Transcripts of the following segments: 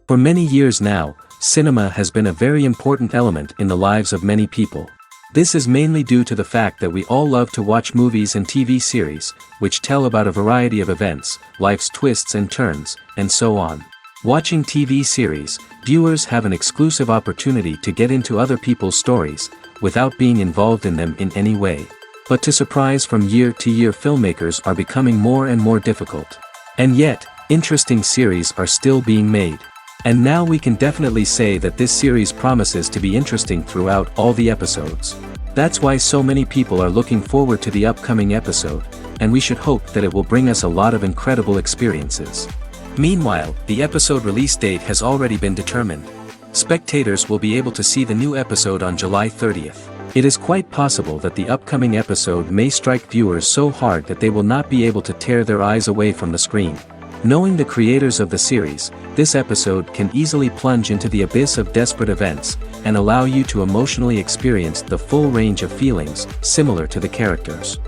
For many years now, cinema has been a very important element in the lives of many people. This is mainly due to the fact that we all love to watch movies and TV series, which tell about a variety of events, life's twists and turns, and so on. Watching TV series, viewers have an exclusive opportunity to get into other people's stories, without being involved in them in any way. But to surprise from year to year, filmmakers are becoming more and more difficult. And yet, interesting series are still being made. And now we can definitely say that this series promises to be interesting throughout all the episodes. That's why so many people are looking forward to the upcoming episode, and we should hope that it will bring us a lot of incredible experiences. Meanwhile, the episode release date has already been determined. Spectators will be able to see the new episode on July 30th. It is quite possible that the upcoming episode may strike viewers so hard that they will not be able to tear their eyes away from the screen. Knowing the creators of the series, this episode can easily plunge into the abyss of desperate events, and allow you to emotionally experience the full range of feelings, similar to the characters.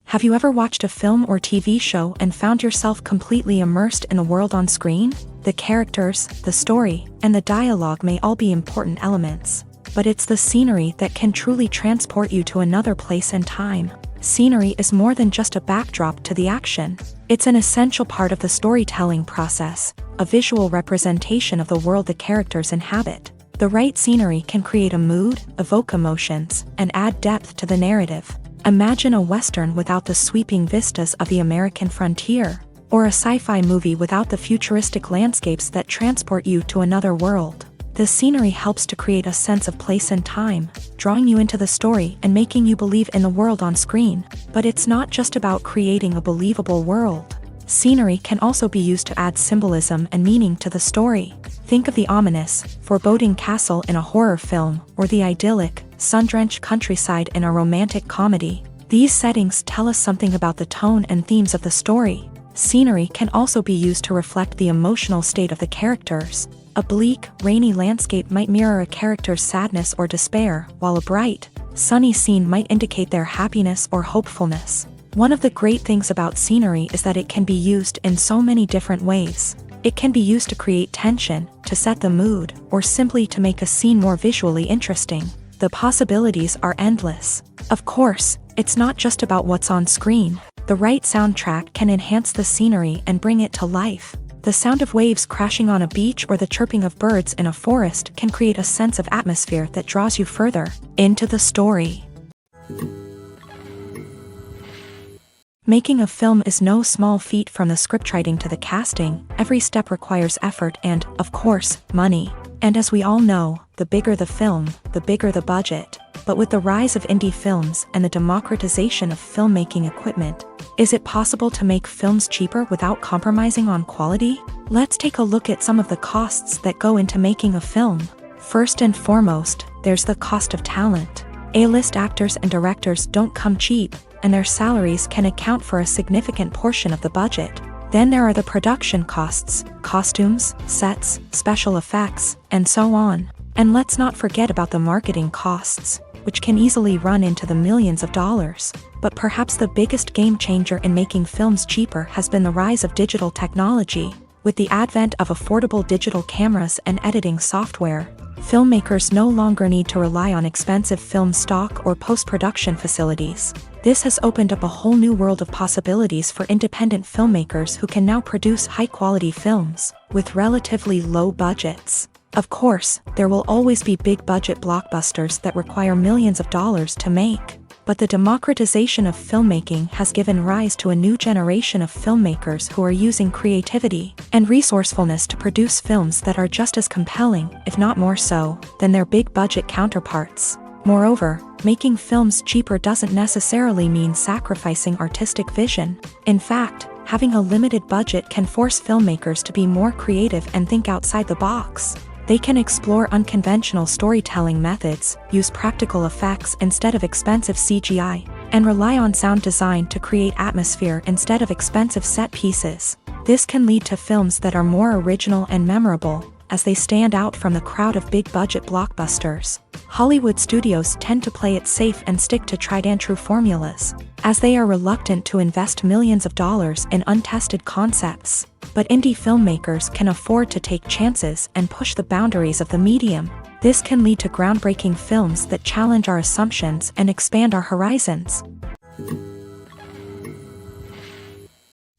Have you ever watched a film or TV show and found yourself completely immersed in the world on screen? The characters, the story, and the dialogue may all be important elements, but it's the scenery that can truly transport you to another place and time. Scenery is more than just a backdrop to the action. It's an essential part of the storytelling process, a visual representation of the world the characters inhabit. The right scenery can create a mood, evoke emotions, and add depth to the narrative. Imagine a Western without the sweeping vistas of the American frontier, or a sci-fi movie without the futuristic landscapes that transport you to another world. The scenery helps to create a sense of place and time, drawing you into the story and making you believe in the world on screen. But it's not just about creating a believable world. Scenery can also be used to add symbolism and meaning to the story. Think of the ominous, foreboding castle in a horror film, or the idyllic, sun-drenched countryside in a romantic comedy. These settings tell us something about the tone and themes of the story. Scenery can also be used to reflect the emotional state of the characters. A bleak, rainy landscape might mirror a character's sadness or despair, while a bright, sunny scene might indicate their happiness or hopefulness. One of the great things about scenery is that it can be used in so many different ways. It can be used to create tension, to set the mood, or simply to make a scene more visually interesting. The possibilities are endless. Of course, it's not just about what's on screen. The right soundtrack can enhance the scenery and bring it to life. The sound of waves crashing on a beach or the chirping of birds in a forest can create a sense of atmosphere that draws you further into the story. Making a film is no small feat. From the scriptwriting to the casting, every step requires effort and, of course, money. And as we all know, the bigger the film, the bigger the budget. But with the rise of indie films and the democratization of filmmaking equipment, is it possible to make films cheaper without compromising on quality? Let's take a look at some of the costs that go into making a film. First and foremost, there's the cost of talent. A-list actors and directors don't come cheap, and their salaries can account for a significant portion of the budget. Then there are the production costs, costumes, sets, special effects, and so on. And let's not forget about the marketing costs, which can easily run into the millions of dollars. But perhaps the biggest game changer in making films cheaper has been the rise of digital technology. With the advent of affordable digital cameras and editing software, filmmakers no longer need to rely on expensive film stock or post-production facilities. This has opened up a whole new world of possibilities for independent filmmakers who can now produce high-quality films with relatively low budgets. Of course, there will always be big-budget blockbusters that require millions of dollars to make. But the democratization of filmmaking has given rise to a new generation of filmmakers who are using creativity and resourcefulness to produce films that are just as compelling, if not more so, than their big-budget counterparts. Moreover, making films cheaper doesn't necessarily mean sacrificing artistic vision. In fact, having a limited budget can force filmmakers to be more creative and think outside the box. They can explore unconventional storytelling methods, use practical effects instead of expensive CGI, and rely on sound design to create atmosphere instead of expensive set pieces. This can lead to films that are more original and memorable, as they stand out from the crowd of big-budget blockbusters. Hollywood studios tend to play it safe and stick to tried-and-true formulas, as they are reluctant to invest millions of dollars in untested concepts. But indie filmmakers can afford to take chances and push the boundaries of the medium. This can lead to groundbreaking films that challenge our assumptions and expand our horizons.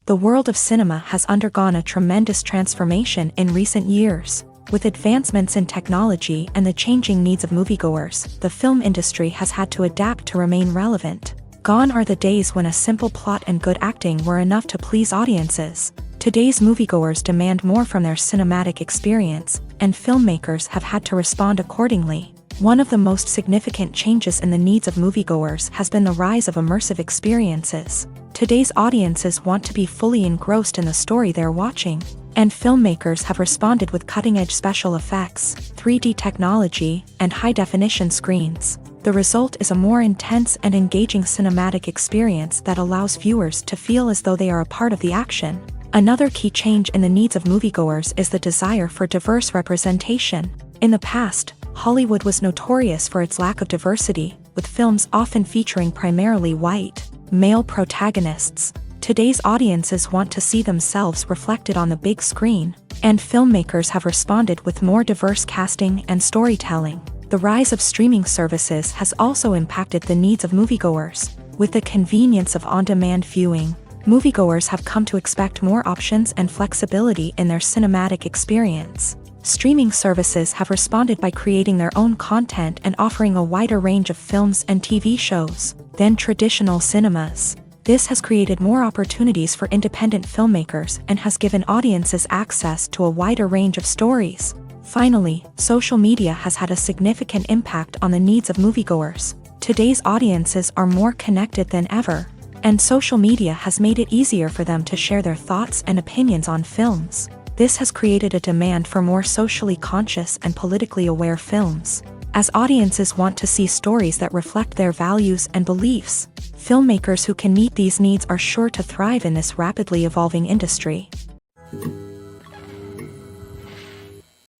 The world of cinema has undergone a tremendous transformation in recent years. With advancements in technology and the changing needs of moviegoers, the film industry has had to adapt to remain relevant. Gone are the days when a simple plot and good acting were enough to please audiences. Today's moviegoers demand more from their cinematic experience, and filmmakers have had to respond accordingly. One of the most significant changes in the needs of moviegoers has been the rise of immersive experiences. Today's audiences want to be fully engrossed in the story they're watching, and filmmakers have responded with cutting-edge special effects, 3D technology, and high-definition screens. The result is a more intense and engaging cinematic experience that allows viewers to feel as though they are a part of the action. Another key change in the needs of moviegoers is the desire for diverse representation. In the past, Hollywood was notorious for its lack of diversity, with films often featuring primarily white, male protagonists. Today's audiences want to see themselves reflected on the big screen, and filmmakers have responded with more diverse casting and storytelling. The rise of streaming services has also impacted the needs of moviegoers. With the convenience of on-demand viewing, moviegoers have come to expect more options and flexibility in their cinematic experience. Streaming services have responded by creating their own content and offering a wider range of films and TV shows than traditional cinemas. This has created more opportunities for independent filmmakers and has given audiences access to a wider range of stories. Finally, social media has had a significant impact on the needs of moviegoers. Today's audiences are more connected than ever, and social media has made it easier for them to share their thoughts and opinions on films. This has created a demand for more socially conscious and politically aware films. As audiences want to see stories that reflect their values and beliefs, filmmakers who can meet these needs are sure to thrive in this rapidly evolving industry.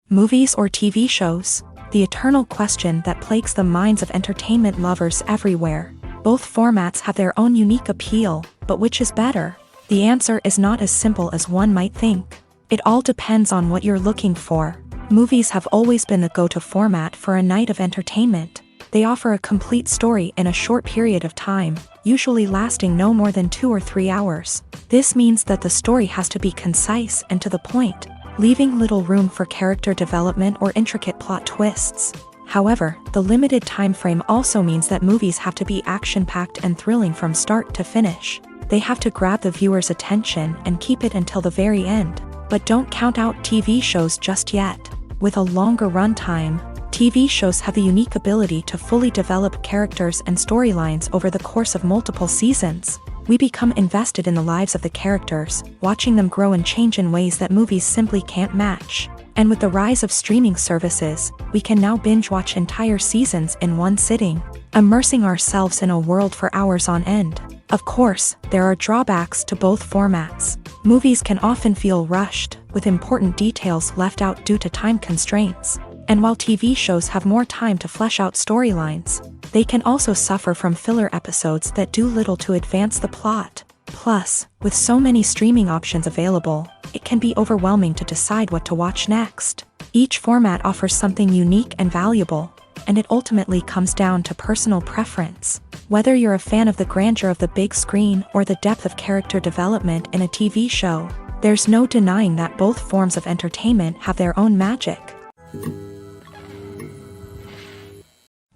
Movies or TV shows? The eternal question that plagues the minds of entertainment lovers everywhere. Both formats have their own unique appeal, but which is better? The answer is not as simple as one might think. It all depends on what you're looking for. Movies have always been the go-to format for a night of entertainment. They offer a complete story in a short period of time, usually lasting no more than 2 or 3 hours. This means that the story has to be concise and to the point, leaving little room for character development or intricate plot twists. However, the limited time frame also means that movies have to be action-packed and thrilling from start to finish. They have to grab the viewer's attention and keep it until the very end. But don't count out TV shows just yet. With a longer runtime, TV shows have the unique ability to fully develop characters and storylines over the course of multiple seasons. We become invested in the lives of the characters, watching them grow and change in ways that movies simply can't match. And with the rise of streaming services, we can now binge-watch entire seasons in one sitting, immersing ourselves in a world for hours on end. Of course, there are drawbacks to both formats. Movies can often feel rushed, with important details left out due to time constraints. And while TV shows have more time to flesh out storylines, they can also suffer from filler episodes that do little to advance the plot. Plus, with so many streaming options available, it can be overwhelming to decide what to watch next. Each format offers something unique and valuable, and it ultimately comes down to personal preference. Whether you're a fan of the grandeur of the big screen or the depth of character development in a TV show, there's no denying that both forms of entertainment have their own magic.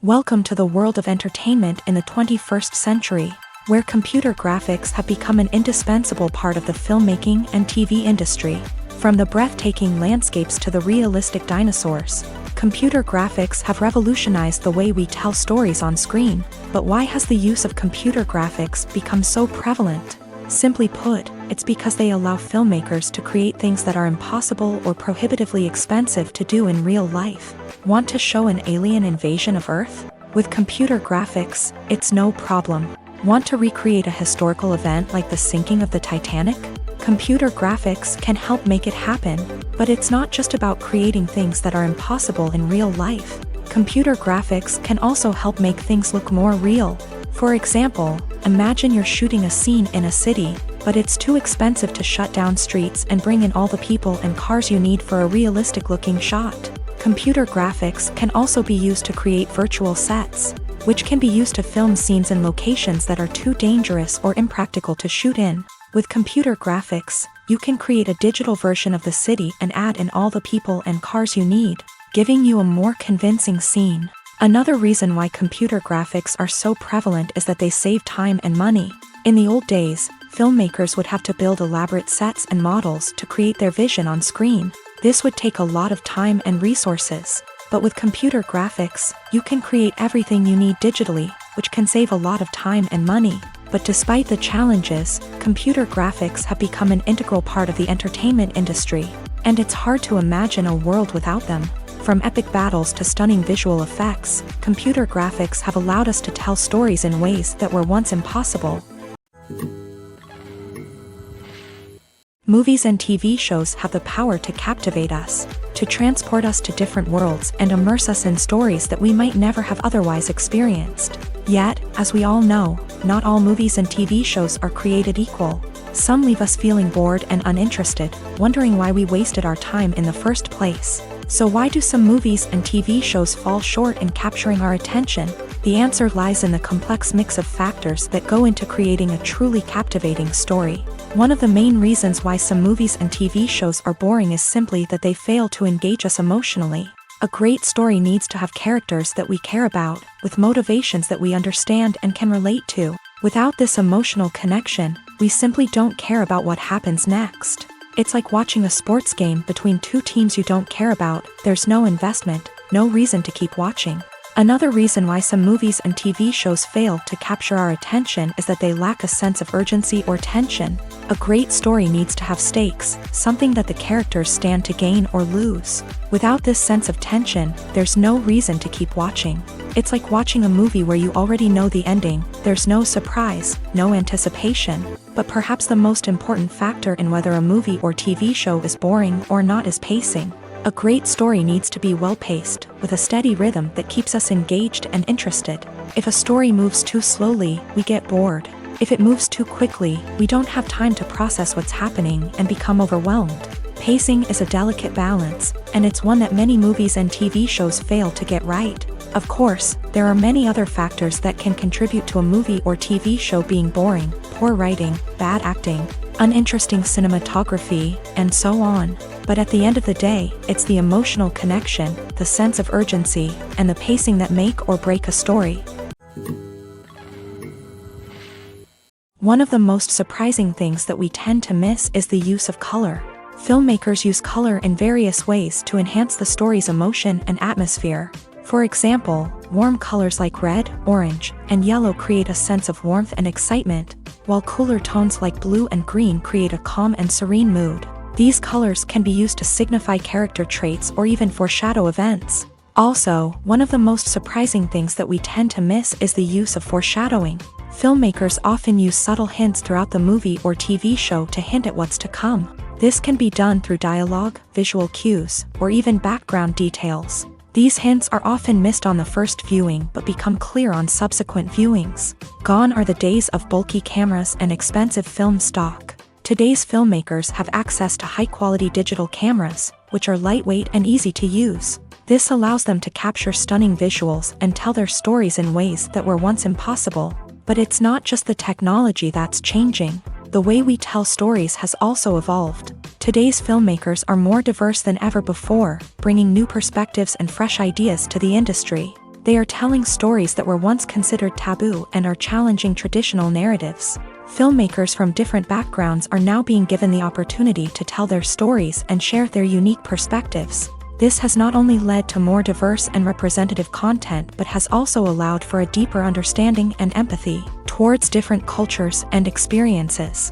Welcome to the world of entertainment in the 21st century, where computer graphics have become an indispensable part of the filmmaking and TV industry. From the breathtaking landscapes to the realistic dinosaurs, computer graphics have revolutionized the way we tell stories on screen. But why has the use of computer graphics become so prevalent? Simply put, it's because they allow filmmakers to create things that are impossible or prohibitively expensive to do in real life. Want to show an alien invasion of Earth? With computer graphics, it's no problem. Want to recreate a historical event like the sinking of the Titanic? Computer graphics can help make it happen, but it's not just about creating things that are impossible in real life. Computer graphics can also help make things look more real. For example, imagine you're shooting a scene in a city, but but it's too expensive to shut down streets and bring in all the people and cars you need for a realistic-looking shot. Computer graphics can also be used to create virtual sets, which can be used to film scenes in locations that are too dangerous or impractical to shoot in. With computer graphics, you can create a digital version of the city and add in all the people and cars you need, giving you a more convincing scene. Another reason why computer graphics are so prevalent is that they save time and money. In the old days, filmmakers would have to build elaborate sets and models to create their vision on screen. This would take a lot of time and resources. But with computer graphics, you can create everything you need digitally, which can save a lot of time and money. But despite the challenges, computer graphics have become an integral part of the entertainment industry, and it's hard to imagine a world without them. From epic battles to stunning visual effects, computer graphics have allowed us to tell stories in ways that were once impossible. Movies and TV shows have the power to captivate us, to transport us to different worlds and immerse us in stories that we might never have otherwise experienced. Yet, as we all know, not all movies and TV shows are created equal. Some leave us feeling bored and uninterested, wondering why we wasted our time in the first place. So why do some movies and TV shows fall short in capturing our attention? The answer lies in the complex mix of factors that go into creating a truly captivating story. One of the main reasons why some movies and TV shows are boring is simply that they fail to engage us emotionally. A great story needs to have characters that we care about, with motivations that we understand and can relate to. Without this emotional connection, we simply don't care about what happens next. It's like watching a sports game between two teams you don't care about. There's no investment, no reason to keep watching. Another reason why some movies and TV shows fail to capture our attention is that they lack a sense of urgency or tension. A great story needs to have stakes, something that the characters stand to gain or lose. Without this sense of tension, there's no reason to keep watching. It's like watching a movie where you already know the ending. There's no surprise, no anticipation. But perhaps the most important factor in whether a movie or TV show is boring or not is pacing. A great story needs to be well-paced, with a steady rhythm that keeps us engaged and interested. If a story moves too slowly, we get bored. If it moves too quickly, we don't have time to process what's happening and become overwhelmed. Pacing is a delicate balance, and it's one that many movies and TV shows fail to get right. Of course, there are many other factors that can contribute to a movie or TV show being boring: poor writing, bad acting, uninteresting cinematography, and so on. But at the end of the day, it's the emotional connection, the sense of urgency, and the pacing that make or break a story. One of the most surprising things that we tend to miss is the use of color. Filmmakers use color in various ways to enhance the story's emotion and atmosphere. For example, warm colors like red, orange, and yellow create a sense of warmth and excitement, while cooler tones like blue and green create a calm and serene mood. These colors can be used to signify character traits or even foreshadow events. Also, one of the most surprising things that we tend to miss is the use of foreshadowing. Filmmakers often use subtle hints throughout the movie or TV show to hint at what's to come. This can be done through dialogue, visual cues, or even background details. These hints are often missed on the first viewing but become clear on subsequent viewings. Gone are the days of bulky cameras and expensive film stock. Today's filmmakers have access to high-quality digital cameras, which are lightweight and easy to use. This allows them to capture stunning visuals and tell their stories in ways that were once impossible. But it's not just the technology that's changing. The way we tell stories has also evolved. Today's filmmakers are more diverse than ever before, bringing new perspectives and fresh ideas to the industry. They are telling stories that were once considered taboo and are challenging traditional narratives. Filmmakers from different backgrounds are now being given the opportunity to tell their stories and share their unique perspectives. This has not only led to more diverse and representative content but has also allowed for a deeper understanding and empathy towards different cultures and experiences.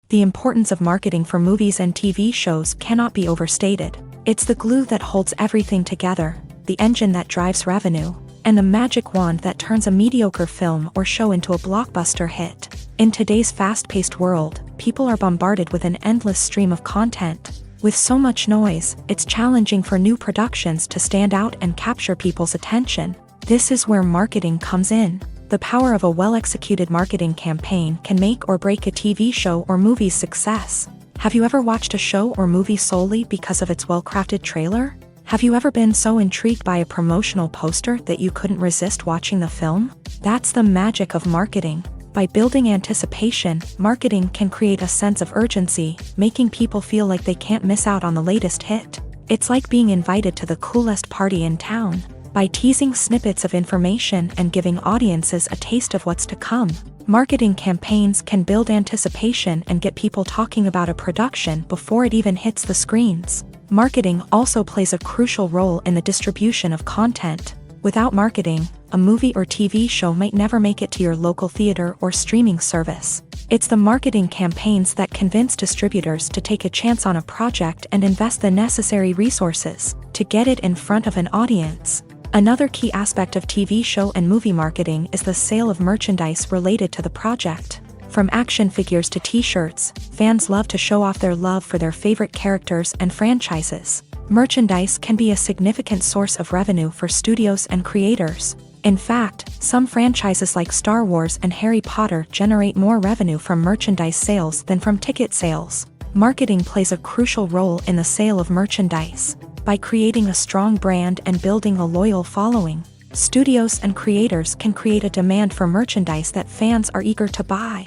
The importance of marketing for movies and TV shows cannot be overstated. It's the glue that holds everything together, the engine that drives revenue, and the magic wand that turns a mediocre film or show into a blockbuster hit. In today's fast-paced world, people are bombarded with an endless stream of content. With so much noise, it's challenging for new productions to stand out and capture people's attention. This is where marketing comes in. The power of a well-executed marketing campaign can make or break a TV show or movie's success. Have you ever watched a show or movie solely because of its well-crafted trailer? Have you ever been so intrigued by a promotional poster that you couldn't resist watching the film? That's the magic of marketing. By building anticipation, marketing can create a sense of urgency, making people feel like they can't miss out on the latest hit. It's like being invited to the coolest party in town. By teasing snippets of information and giving audiences a taste of what's to come, marketing campaigns can build anticipation and get people talking about a production before it even hits the screens. Marketing also plays a crucial role in the distribution of content. Without marketing, a movie or TV show might never make it to your local theater or streaming service. It's the marketing campaigns that convince distributors to take a chance on a project and invest the necessary resources to get it in front of an audience. Another key aspect of TV show and movie marketing is the sale of merchandise related to the project. From action figures to t-shirts, fans love to show off their love for their favorite characters and franchises. Merchandise can be a significant source of revenue for studios and creators. In fact, some franchises like Star Wars and Harry Potter generate more revenue from merchandise sales than from ticket sales. Marketing plays a crucial role in the sale of merchandise. By creating a strong brand and building a loyal following, studios and creators can create a demand for merchandise that fans are eager to buy.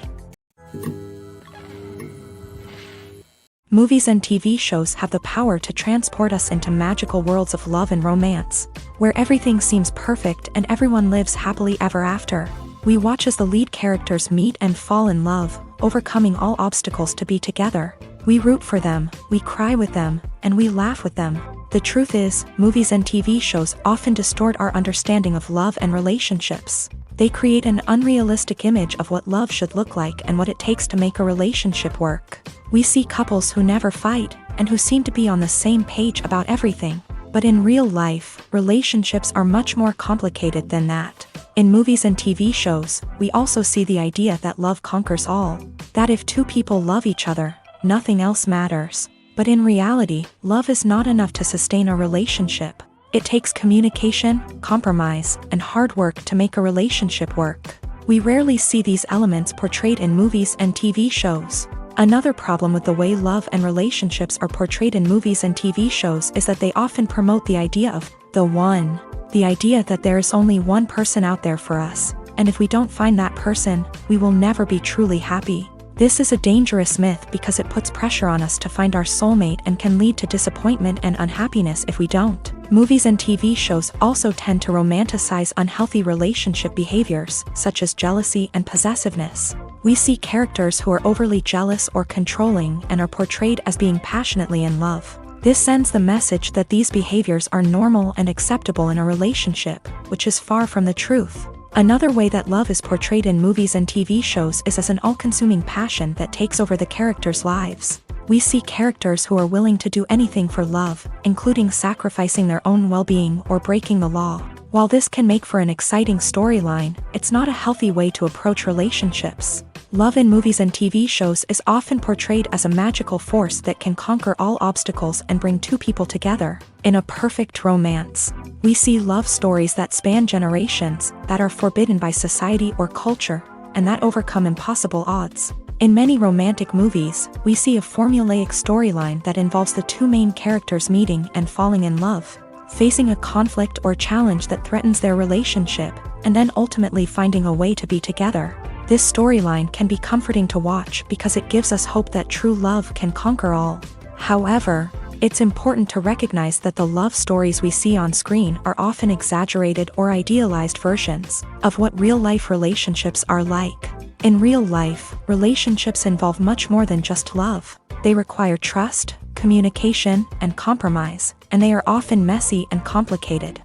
Movies and TV shows have the power to transport us into magical worlds of love and romance, where everything seems perfect and everyone lives happily ever after. We watch as the lead characters meet and fall in love, overcoming all obstacles to be together. We root for them, we cry with them, and we laugh with them. The truth is, movies and TV shows often distort our understanding of love and relationships. They create an unrealistic image of what love should look like and what it takes to make a relationship work. We see couples who never fight, and who seem to be on the same page about everything. But in real life, relationships are much more complicated than that. In movies and TV shows, we also see the idea that love conquers all. That if two people love each other, nothing else matters. But in reality, love is not enough to sustain a relationship. It takes communication, compromise, and hard work to make a relationship work. We rarely see these elements portrayed in movies and TV shows. Another problem with the way love and relationships are portrayed in movies and TV shows is that they often promote the idea of the one. The idea that there is only one person out there for us, and if we don't find that person, we will never be truly happy. This is a dangerous myth because it puts pressure on us to find our soulmate and can lead to disappointment and unhappiness if we don't. Movies and TV shows also tend to romanticize unhealthy relationship behaviors, such as jealousy and possessiveness. We see characters who are overly jealous or controlling and are portrayed as being passionately in love. This sends the message that these behaviors are normal and acceptable in a relationship, which is far from the truth. Another way that love is portrayed in movies and TV shows is as an all-consuming passion that takes over the characters' lives. We see characters who are willing to do anything for love, including sacrificing their own well-being or breaking the law. While this can make for an exciting storyline, it's not a healthy way to approach relationships. Love in movies and TV shows is often portrayed as a magical force that can conquer all obstacles and bring two people together. In a perfect romance, we see love stories that span generations, that are forbidden by society or culture, and that overcome impossible odds. In many romantic movies, we see a formulaic storyline that involves the two main characters meeting and falling in love, facing a conflict or challenge that threatens their relationship, and then ultimately finding a way to be together. This storyline can be comforting to watch because it gives us hope that true love can conquer all. However, it's important to recognize that the love stories we see on screen are often exaggerated or idealized versions of what real-life relationships are like. In real life, relationships involve much more than just love. They require trust, communication, and compromise, and they are often messy and complicated.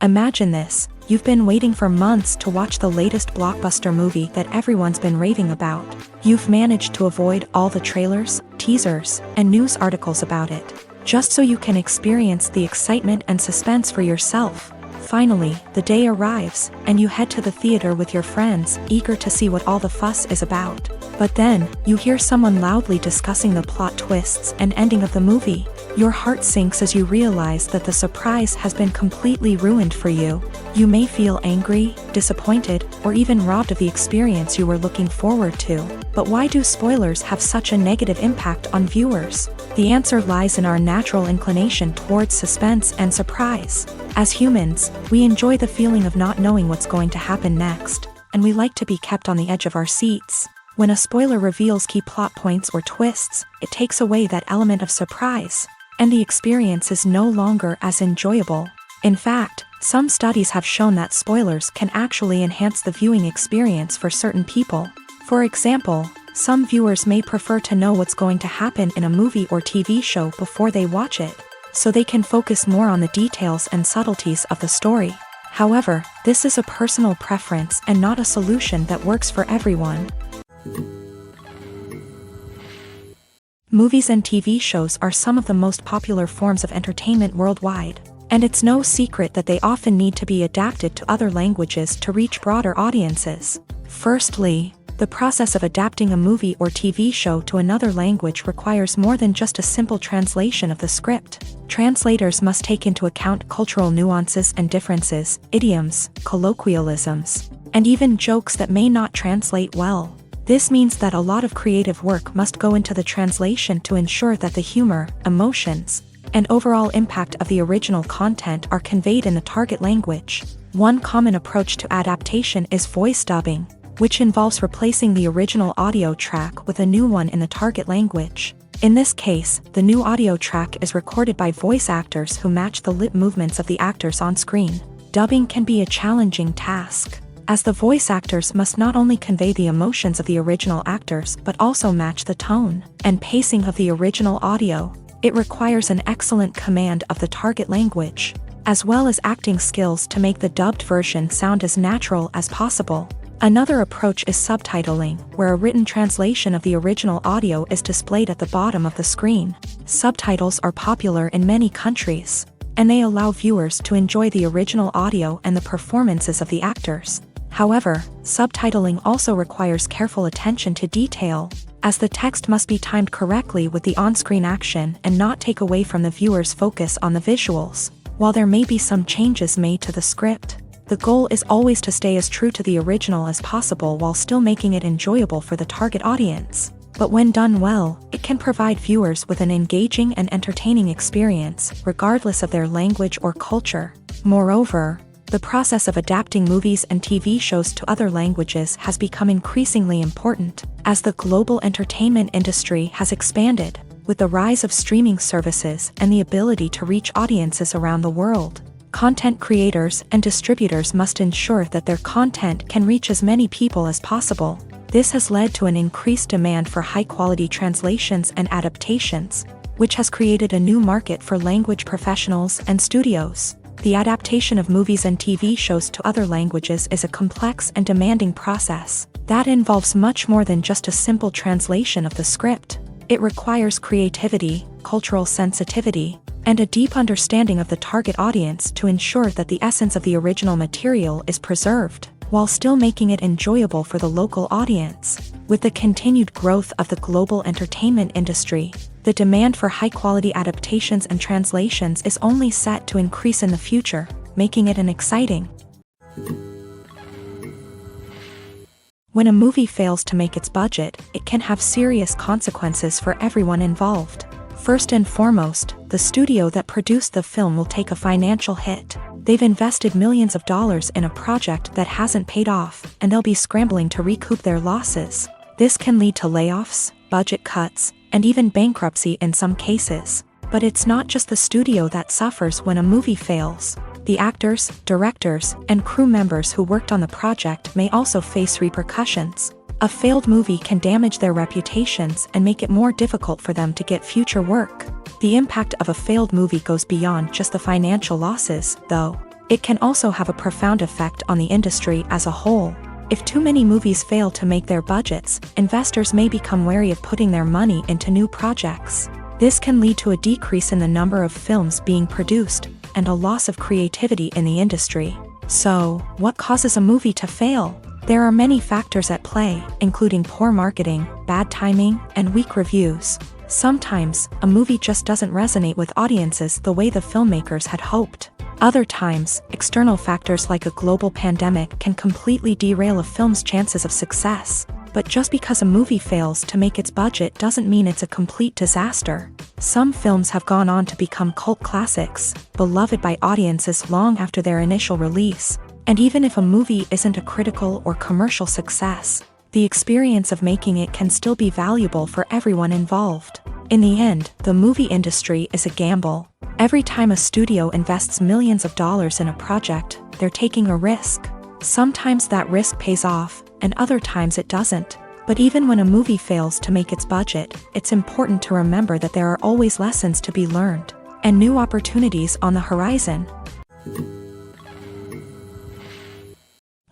Imagine this. You've been waiting for months to watch the latest blockbuster movie that everyone's been raving about. You've managed to avoid all the trailers, teasers, and news articles about it, just so you can experience the excitement and suspense for yourself. Finally, the day arrives, and you head to the theater with your friends, eager to see what all the fuss is about. But then, you hear someone loudly discussing the plot twists and ending of the movie. Your heart sinks as you realize that the surprise has been completely ruined for you. You may feel angry, disappointed, or even robbed of the experience you were looking forward to. But why do spoilers have such a negative impact on viewers? The answer lies in our natural inclination towards suspense and surprise. As humans, we enjoy the feeling of not knowing what's going to happen next, and we like to be kept on the edge of our seats. When a spoiler reveals key plot points or twists, it takes away that element of surprise, and the experience is no longer as enjoyable. In fact, some studies have shown that spoilers can actually enhance the viewing experience for certain people. For example, some viewers may prefer to know what's going to happen in a movie or TV show before they watch it, so they can focus more on the details and subtleties of the story. However, this is a personal preference and not a solution that works for everyone. Movies and TV shows are some of the most popular forms of entertainment worldwide, and it's no secret that they often need to be adapted to other languages to reach broader audiences. Firstly, the process of adapting a movie or TV show to another language requires more than just a simple translation of the script. Translators must take into account cultural nuances and differences, idioms, colloquialisms, and even jokes that may not translate well. This means that a lot of creative work must go into the translation to ensure that the humor, emotions, and overall impact of the original content are conveyed in the target language. One common approach to adaptation is voice dubbing, which involves replacing the original audio track with a new one in the target language. In this case, the new audio track is recorded by voice actors who match the lip movements of the actors on screen. Dubbing can be a challenging task, as the voice actors must not only convey the emotions of the original actors but also match the tone and pacing of the original audio. It requires an excellent command of the target language, as well as acting skills to make the dubbed version sound as natural as possible. Another approach is subtitling, where a written translation of the original audio is displayed at the bottom of the screen. Subtitles are popular in many countries, and they allow viewers to enjoy the original audio and the performances of the actors. However, subtitling also requires careful attention to detail, as the text must be timed correctly with the on-screen action and not take away from the viewer's focus on the visuals. While there may be some changes made to the script, the goal is always to stay as true to the original as possible while still making it enjoyable for the target audience. But when done well, it can provide viewers with an engaging and entertaining experience, regardless of their language or culture. Moreover, the process of adapting movies and TV shows to other languages has become increasingly important, as the global entertainment industry has expanded, with the rise of streaming services and the ability to reach audiences around the world. Content creators and distributors must ensure that their content can reach as many people as possible. This has led to an increased demand for high-quality translations and adaptations, which has created a new market for language professionals and studios. The adaptation of movies and TV shows to other languages is a complex and demanding process that involves much more than just a simple translation of the script. It requires creativity, cultural sensitivity, and a deep understanding of the target audience to ensure that the essence of the original material is preserved, while still making it enjoyable for the local audience. With the continued growth of the global entertainment industry, the demand for high-quality adaptations and translations is only set to increase in the future, making it an exciting. When a movie fails to make its budget, it can have serious consequences for everyone involved. First and foremost, the studio that produced the film will take a financial hit. They've invested millions of dollars in a project that hasn't paid off, and they'll be scrambling to recoup their losses. This can lead to layoffs, budget cuts, and even bankruptcy in some cases. But it's not just the studio that suffers when a movie fails. The actors, directors, and crew members who worked on the project may also face repercussions. A failed movie can damage their reputations and make it more difficult for them to get future work. The impact of a failed movie goes beyond just the financial losses, though. It can also have a profound effect on the industry as a whole. If too many movies fail to make their budgets, investors may become wary of putting their money into new projects. This can lead to a decrease in the number of films being produced, and a loss of creativity in the industry. So, what causes a movie to fail? There are many factors at play, including poor marketing, bad timing, and weak reviews. Sometimes, a movie just doesn't resonate with audiences the way the filmmakers had hoped. Other times, external factors like a global pandemic can completely derail a film's chances of success. But just because a movie fails to make its budget doesn't mean it's a complete disaster. Some films have gone on to become cult classics, beloved by audiences long after their initial release. And even if a movie isn't a critical or commercial success, the experience of making it can still be valuable for everyone involved. In the end, the movie industry is a gamble. Every time a studio invests millions of dollars in a project, they're taking a risk. Sometimes that risk pays off, and other times it doesn't. But even when a movie fails to make its budget, it's important to remember that there are always lessons to be learned, and new opportunities on the horizon.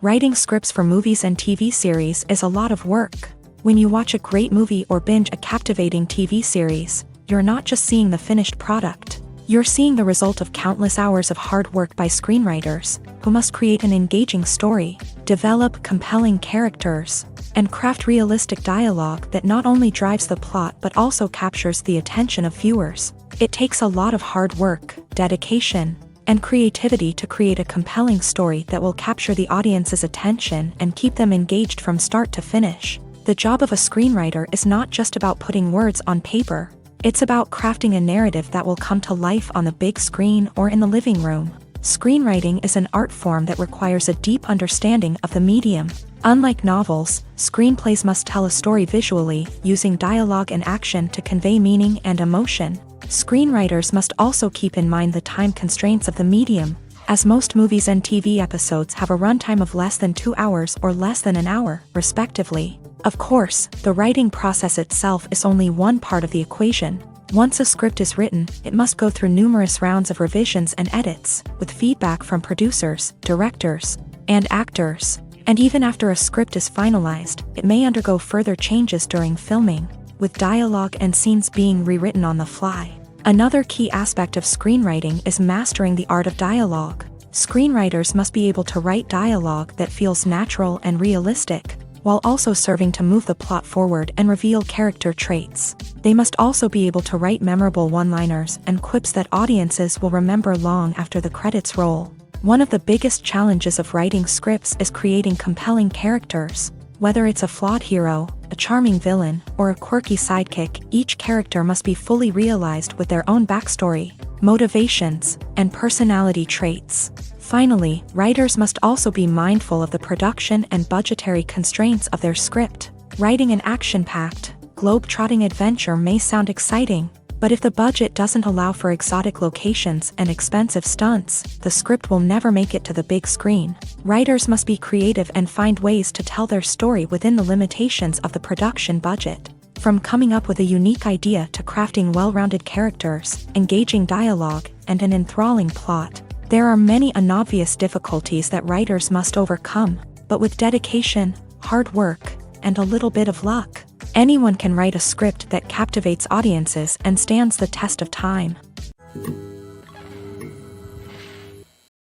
Writing scripts for movies and TV series is a lot of work. When you watch a great movie or binge a captivating TV series, you're not just seeing the finished product. You're seeing the result of countless hours of hard work by screenwriters, who must create an engaging story, develop compelling characters, and craft realistic dialogue that not only drives the plot but also captures the attention of viewers. It takes a lot of hard work, dedication, and creativity to create a compelling story that will capture the audience's attention and keep them engaged from start to finish. The job of a screenwriter is not just about putting words on paper. It's about crafting a narrative that will come to life on the big screen or in the living room. Screenwriting is an art form that requires a deep understanding of the medium. Unlike novels, screenplays must tell a story visually, using dialogue and action to convey meaning and emotion. Screenwriters must also keep in mind the time constraints of the medium, as most movies and TV episodes have a runtime of less than 2 hours or less than an hour, respectively. Of course, the writing process itself is only one part of the equation. Once a script is written, it must go through numerous rounds of revisions and edits, with feedback from producers, directors, and actors. And even after a script is finalized, it may undergo further changes during filming, with dialogue and scenes being rewritten on the fly. Another key aspect of screenwriting is mastering the art of dialogue. Screenwriters must be able to write dialogue that feels natural and realistic, while also serving to move the plot forward and reveal character traits. They must also be able to write memorable one-liners and quips that audiences will remember long after the credits roll. One of the biggest challenges of writing scripts is creating compelling characters. Whether it's a flawed hero, a charming villain, or a quirky sidekick, each character must be fully realized with their own backstory, motivations, and personality traits. Finally, writers must also be mindful of the production and budgetary constraints of their script. Writing an action-packed, globe-trotting adventure may sound exciting, but if the budget doesn't allow for exotic locations and expensive stunts, the script will never make it to the big screen. Writers must be creative and find ways to tell their story within the limitations of the production budget. From coming up with a unique idea to crafting well-rounded characters, engaging dialogue, and an enthralling plot, there are many unobvious difficulties that writers must overcome, but with dedication, hard work, and a little bit of luck, anyone can write a script that captivates audiences and stands the test of time.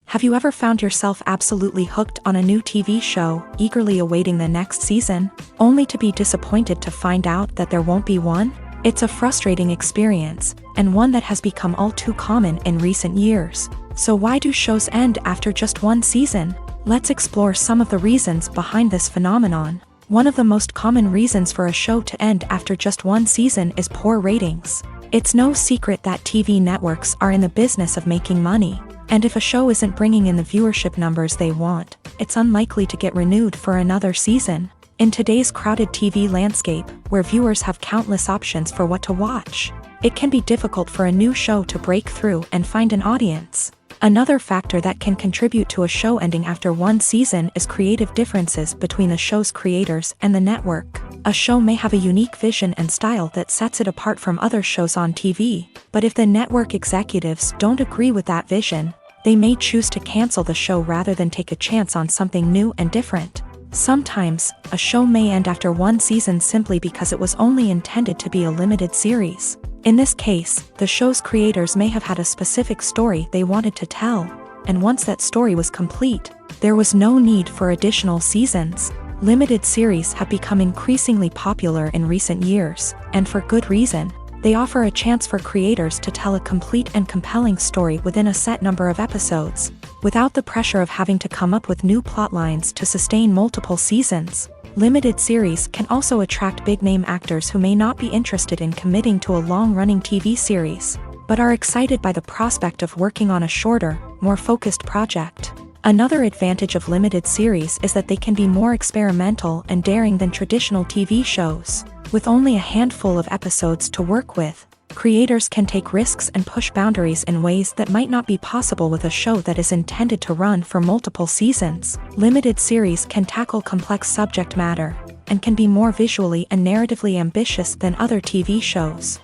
Have you ever found yourself absolutely hooked on a new TV show, eagerly awaiting the next season, only to be disappointed to find out that there won't be one? It's a frustrating experience, and one that has become all too common in recent years. So why do shows end after just one season? Let's explore some of the reasons behind this phenomenon. One of the most common reasons for a show to end after just one season is poor ratings. It's no secret that TV networks are in the business of making money, and if a show isn't bringing in the viewership numbers they want, it's unlikely to get renewed for another season. In today's crowded TV landscape, where viewers have countless options for what to watch, it can be difficult for a new show to break through and find an audience. Another factor that can contribute to a show ending after one season is creative differences between the show's creators and the network. A show may have a unique vision and style that sets it apart from other shows on TV, but if the network executives don't agree with that vision, they may choose to cancel the show rather than take a chance on something new and different. Sometimes, a show may end after one season simply because it was only intended to be a limited series. In this case, the show's creators may have had a specific story they wanted to tell, and once that story was complete, there was no need for additional seasons. Limited series have become increasingly popular in recent years, and for good reason. They offer a chance for creators to tell a complete and compelling story within a set number of episodes, without the pressure of having to come up with new plotlines to sustain multiple seasons. Limited series can also attract big-name actors who may not be interested in committing to a long-running TV series, but are excited by the prospect of working on a shorter, more focused project. Another advantage of limited series is that they can be more experimental and daring than traditional TV shows. With only a handful of episodes to work with, creators can take risks and push boundaries in ways that might not be possible with a show that is intended to run for multiple seasons. Limited series can tackle complex subject matter, and can be more visually and narratively ambitious than other TV shows.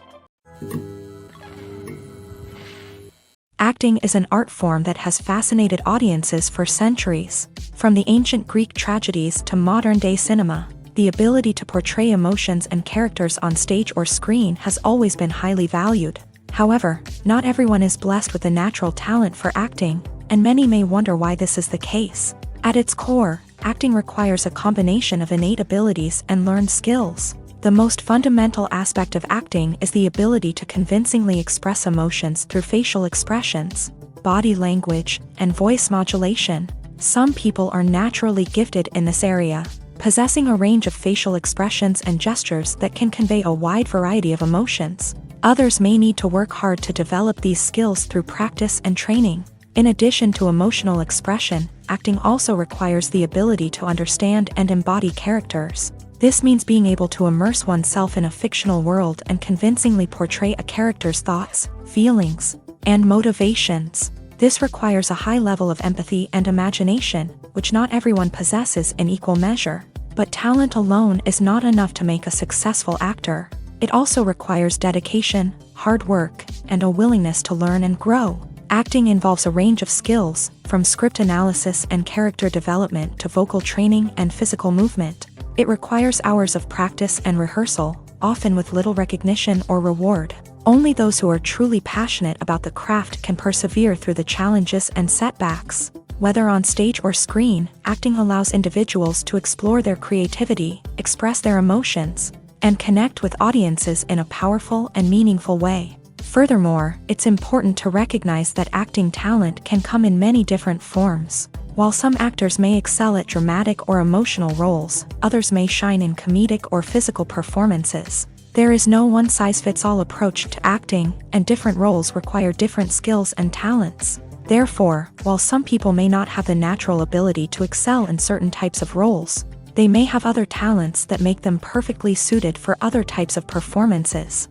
Acting is an art form that has fascinated audiences for centuries. From the ancient Greek tragedies to modern-day cinema, the ability to portray emotions and characters on stage or screen has always been highly valued. However, not everyone is blessed with a natural talent for acting, and many may wonder why this is the case. At its core, acting requires a combination of innate abilities and learned skills. The most fundamental aspect of acting is the ability to convincingly express emotions through facial expressions, body language, and voice modulation. Some people are naturally gifted in this area, possessing a range of facial expressions and gestures that can convey a wide variety of emotions. Others may need to work hard to develop these skills through practice and training. In addition to emotional expression, acting also requires the ability to understand and embody characters. This means being able to immerse oneself in a fictional world and convincingly portray a character's thoughts, feelings, and motivations. This requires a high level of empathy and imagination, which not everyone possesses in equal measure. But talent alone is not enough to make a successful actor. It also requires dedication, hard work, and a willingness to learn and grow. Acting involves a range of skills, from script analysis and character development to vocal training and physical movement. It requires hours of practice and rehearsal, often with little recognition or reward. Only those who are truly passionate about the craft can persevere through the challenges and setbacks. Whether on stage or screen, acting allows individuals to explore their creativity, express their emotions, and connect with audiences in a powerful and meaningful way. Furthermore, it's important to recognize that acting talent can come in many different forms. While some actors may excel at dramatic or emotional roles, others may shine in comedic or physical performances. There is no one-size-fits-all approach to acting, and different roles require different skills and talents. Therefore, while some people may not have the natural ability to excel in certain types of roles, they may have other talents that make them perfectly suited for other types of performances.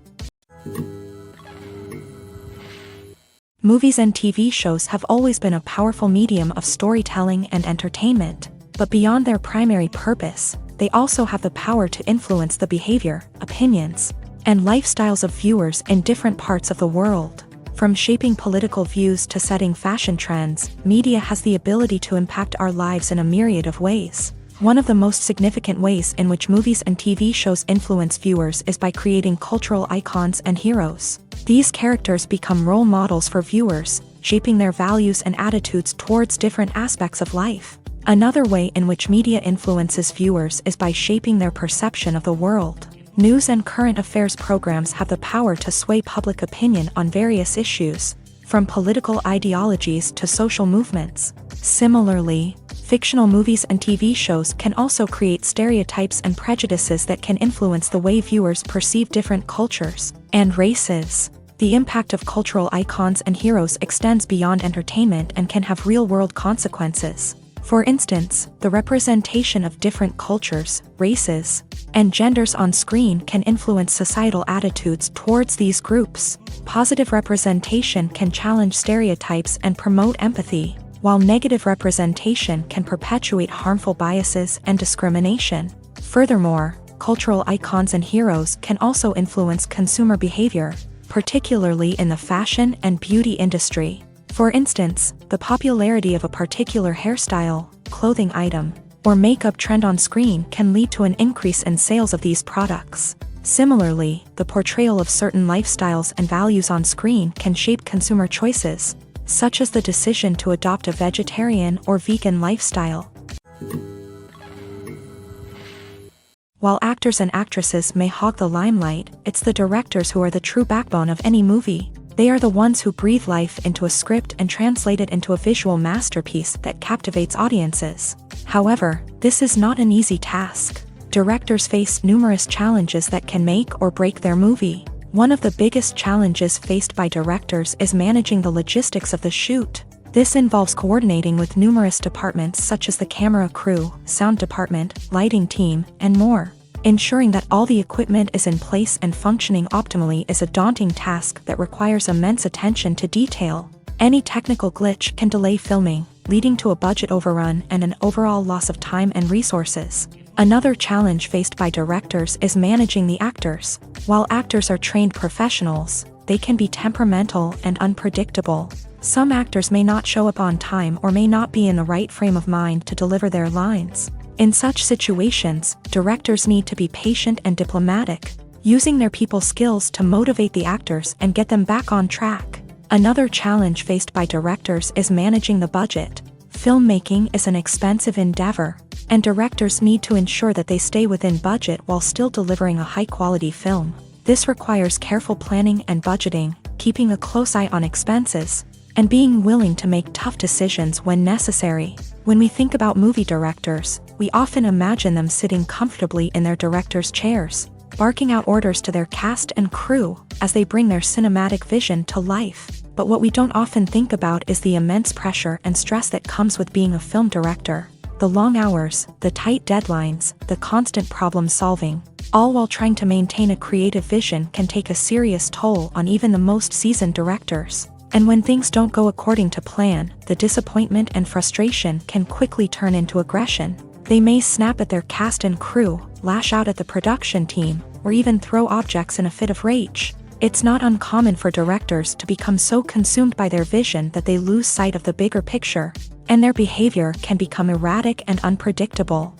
Movies and TV shows have always been a powerful medium of storytelling and entertainment, but beyond their primary purpose, they also have the power to influence the behavior, opinions, and lifestyles of viewers in different parts of the world. From shaping political views to setting fashion trends, media has the ability to impact our lives in a myriad of ways. One of the most significant ways in which movies and TV shows influence viewers is by creating cultural icons and heroes. These characters become role models for viewers, shaping their values and attitudes towards different aspects of life. Another way in which media influences viewers is by shaping their perception of the world. News and current affairs programs have the power to sway public opinion on various issues, from political ideologies to social movements. Similarly, fictional movies and TV shows can also create stereotypes and prejudices that can influence the way viewers perceive different cultures and races. The impact of cultural icons and heroes extends beyond entertainment and can have real-world consequences. For instance, the representation of different cultures, races, and genders on screen can influence societal attitudes towards these groups. Positive representation can challenge stereotypes and promote empathy, while negative representation can perpetuate harmful biases and discrimination. Furthermore, cultural icons and heroes can also influence consumer behavior, particularly in the fashion and beauty industry. For instance, the popularity of a particular hairstyle, clothing item, or makeup trend on screen can lead to an increase in sales of these products. Similarly, the portrayal of certain lifestyles and values on screen can shape consumer choices, such as the decision to adopt a vegetarian or vegan lifestyle. While actors and actresses may hog the limelight, it's the directors who are the true backbone of any movie. They are the ones who breathe life into a script and translate it into a visual masterpiece that captivates audiences. However, this is not an easy task. Directors face numerous challenges that can make or break their movie. One of the biggest challenges faced by directors is managing the logistics of the shoot. This involves coordinating with numerous departments such as the camera crew, sound department, lighting team, and more. Ensuring that all the equipment is in place and functioning optimally is a daunting task that requires immense attention to detail. Any technical glitch can delay filming, leading to a budget overrun and an overall loss of time and resources. Another challenge faced by directors is managing the actors. While actors are trained professionals, they can be temperamental and unpredictable. Some actors may not show up on time or may not be in the right frame of mind to deliver their lines. In such situations, directors need to be patient and diplomatic, using their people skills to motivate the actors and get them back on track. Another challenge faced by directors is managing the budget. Filmmaking is an expensive endeavor, and directors need to ensure that they stay within budget while still delivering a high-quality film. This requires careful planning and budgeting, keeping a close eye on expenses, and being willing to make tough decisions when necessary. When we think about movie directors, we often imagine them sitting comfortably in their director's chairs, barking out orders to their cast and crew as they bring their cinematic vision to life. But what we don't often think about is the immense pressure and stress that comes with being a film director. The long hours, the tight deadlines, the constant problem solving, all while trying to maintain a creative vision can take a serious toll on even the most seasoned directors. And when things don't go according to plan, the disappointment and frustration can quickly turn into aggression. They may snap at their cast and crew, lash out at the production team, or even throw objects in a fit of rage. It's not uncommon for directors to become so consumed by their vision that they lose sight of the bigger picture, and their behavior can become erratic and unpredictable.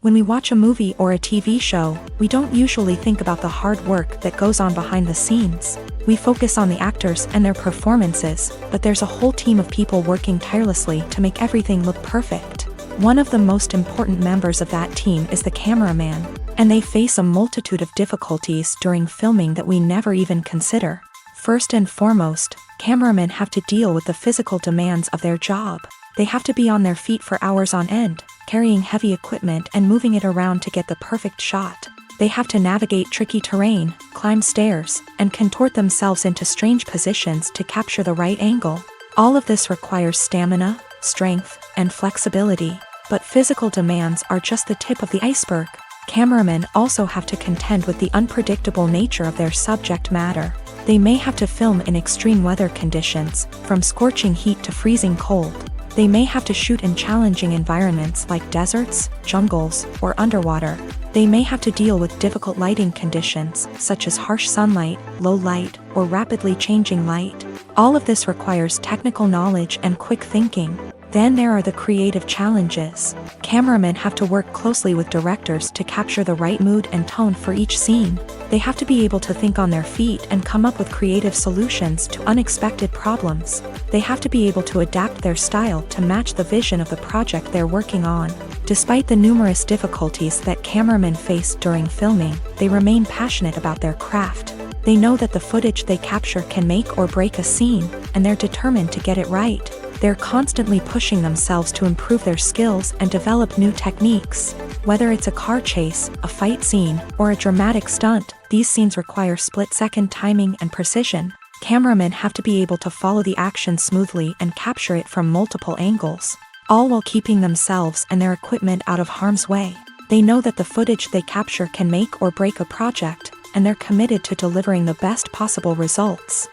When we watch a movie or a TV show, we don't usually think about the hard work that goes on behind the scenes. We focus on the actors and their performances, but there's a whole team of people working tirelessly to make everything look perfect. One of the most important members of that team is the cameraman, and they face a multitude of difficulties during filming that we never even consider. First and foremost, cameramen have to deal with the physical demands of their job. They have to be on their feet for hours on end, carrying heavy equipment and moving it around to get the perfect shot. They have to navigate tricky terrain, climb stairs, and contort themselves into strange positions to capture the right angle. All of this requires stamina, strength, and flexibility. But physical demands are just the tip of the iceberg. Cameramen also have to contend with the unpredictable nature of their subject matter. They may have to film in extreme weather conditions, from scorching heat to freezing cold. They may have to shoot in challenging environments like deserts, jungles, or underwater. They may have to deal with difficult lighting conditions, such as harsh sunlight, low light, or rapidly changing light. All of this requires technical knowledge and quick thinking. Then there are the creative challenges. Cameramen have to work closely with directors to capture the right mood and tone for each scene. They have to be able to think on their feet and come up with creative solutions to unexpected problems. They have to be able to adapt their style to match the vision of the project they're working on. Despite the numerous difficulties that cameramen face during filming, they remain passionate about their craft. They know that the footage they capture can make or break a scene, and they're determined to get it right. They're constantly pushing themselves to improve their skills and develop new techniques. Whether it's a car chase, a fight scene, or a dramatic stunt, these scenes require split-second timing and precision. Cameramen have to be able to follow the action smoothly and capture it from multiple angles, all while keeping themselves and their equipment out of harm's way. They know that the footage they capture can make or break a project, and they're committed to delivering the best possible results.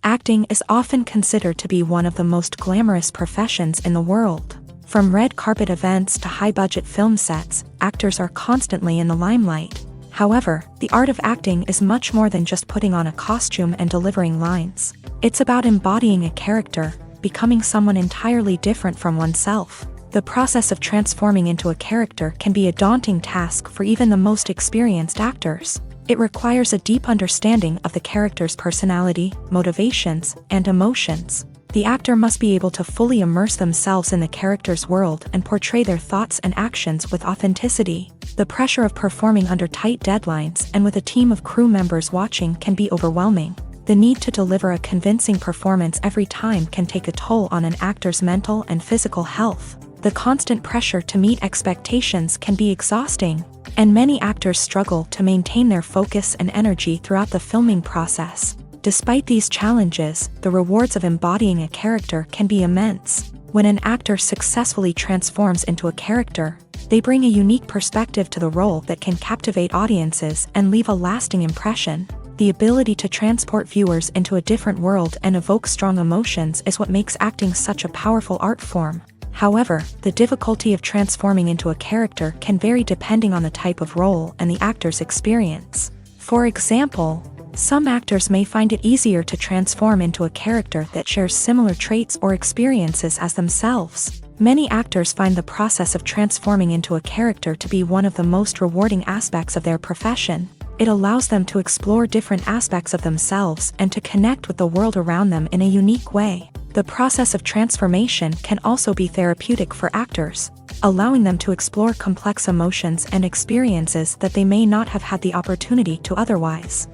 Acting is often considered to be one of the most glamorous professions in the world. From red carpet events to high-budget film sets, actors are constantly in the limelight. However, the art of acting is much more than just putting on a costume and delivering lines. It's about embodying a character, becoming someone entirely different from oneself. The process of transforming into a character can be a daunting task for even the most experienced actors. It requires a deep understanding of the character's personality, motivations, and emotions. The actor must be able to fully immerse themselves in the character's world and portray their thoughts and actions with authenticity. The pressure of performing under tight deadlines and with a team of crew members watching can be overwhelming. The need to deliver a convincing performance every time can take a toll on an actor's mental and physical health. The constant pressure to meet expectations can be exhausting, and many actors struggle to maintain their focus and energy throughout the filming process. Despite these challenges, the rewards of embodying a character can be immense. When an actor successfully transforms into a character, they bring a unique perspective to the role that can captivate audiences and leave a lasting impression. The ability to transport viewers into a different world and evoke strong emotions is what makes acting such a powerful art form. However, the difficulty of transforming into a character can vary depending on the type of role and the actor's experience. For example, some actors may find it easier to transform into a character that shares similar traits or experiences as themselves. Many actors find the process of transforming into a character to be one of the most rewarding aspects of their profession. It allows them to explore different aspects of themselves and to connect with the world around them in a unique way. The process of transformation can also be therapeutic for actors, allowing them to explore complex emotions and experiences that they may not have had the opportunity to otherwise.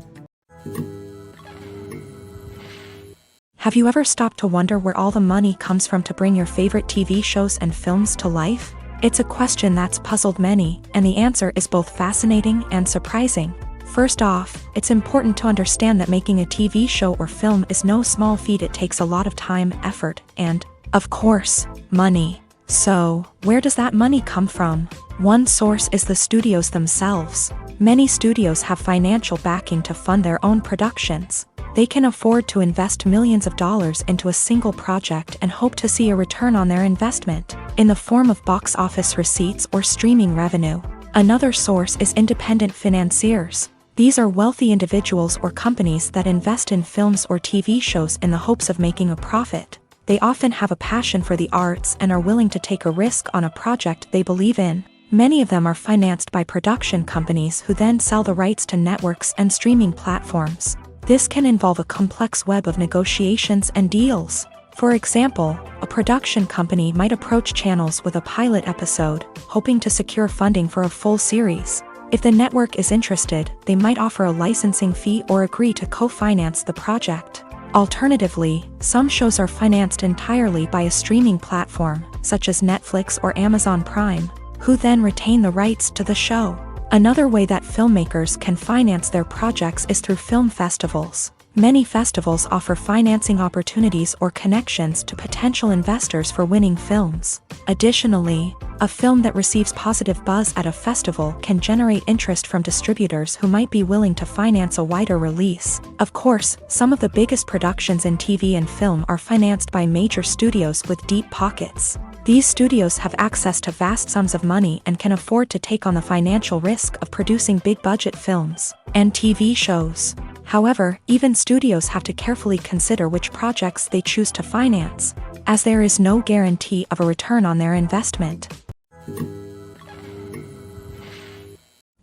Have you ever stopped to wonder where all the money comes from to bring your favorite TV shows and films to life? It's a question that's puzzled many, and the answer is both fascinating and surprising. First off, it's important to understand that making a TV show or film is no small feat. It takes a lot of time, effort, and, of course, money. So, where does that money come from? One source is the studios themselves. Many studios have financial backing to fund their own productions. They can afford to invest millions of dollars into a single project and hope to see a return on their investment, in the form of box office receipts or streaming revenue. Another source is independent financiers. These are wealthy individuals or companies that invest in films or TV shows in the hopes of making a profit. They often have a passion for the arts and are willing to take a risk on a project they believe in. Many of them are financed by production companies who then sell the rights to networks and streaming platforms. This can involve a complex web of negotiations and deals. For example, a production company might approach channels with a pilot episode, hoping to secure funding for a full series. If the network is interested, they might offer a licensing fee or agree to co-finance the project. Alternatively, some shows are financed entirely by a streaming platform, such as Netflix or Amazon Prime, who then retain the rights to the show. Another way that filmmakers can finance their projects is through film festivals. Many festivals offer financing opportunities or connections to potential investors for winning films. Additionally, a film that receives positive buzz at a festival can generate interest from distributors who might be willing to finance a wider release. Of course, some of the biggest productions in TV and film are financed by major studios with deep pockets. These studios have access to vast sums of money and can afford to take on the financial risk of producing big-budget films and TV shows. However, even studios have to carefully consider which projects they choose to finance, as there is no guarantee of a return on their investment.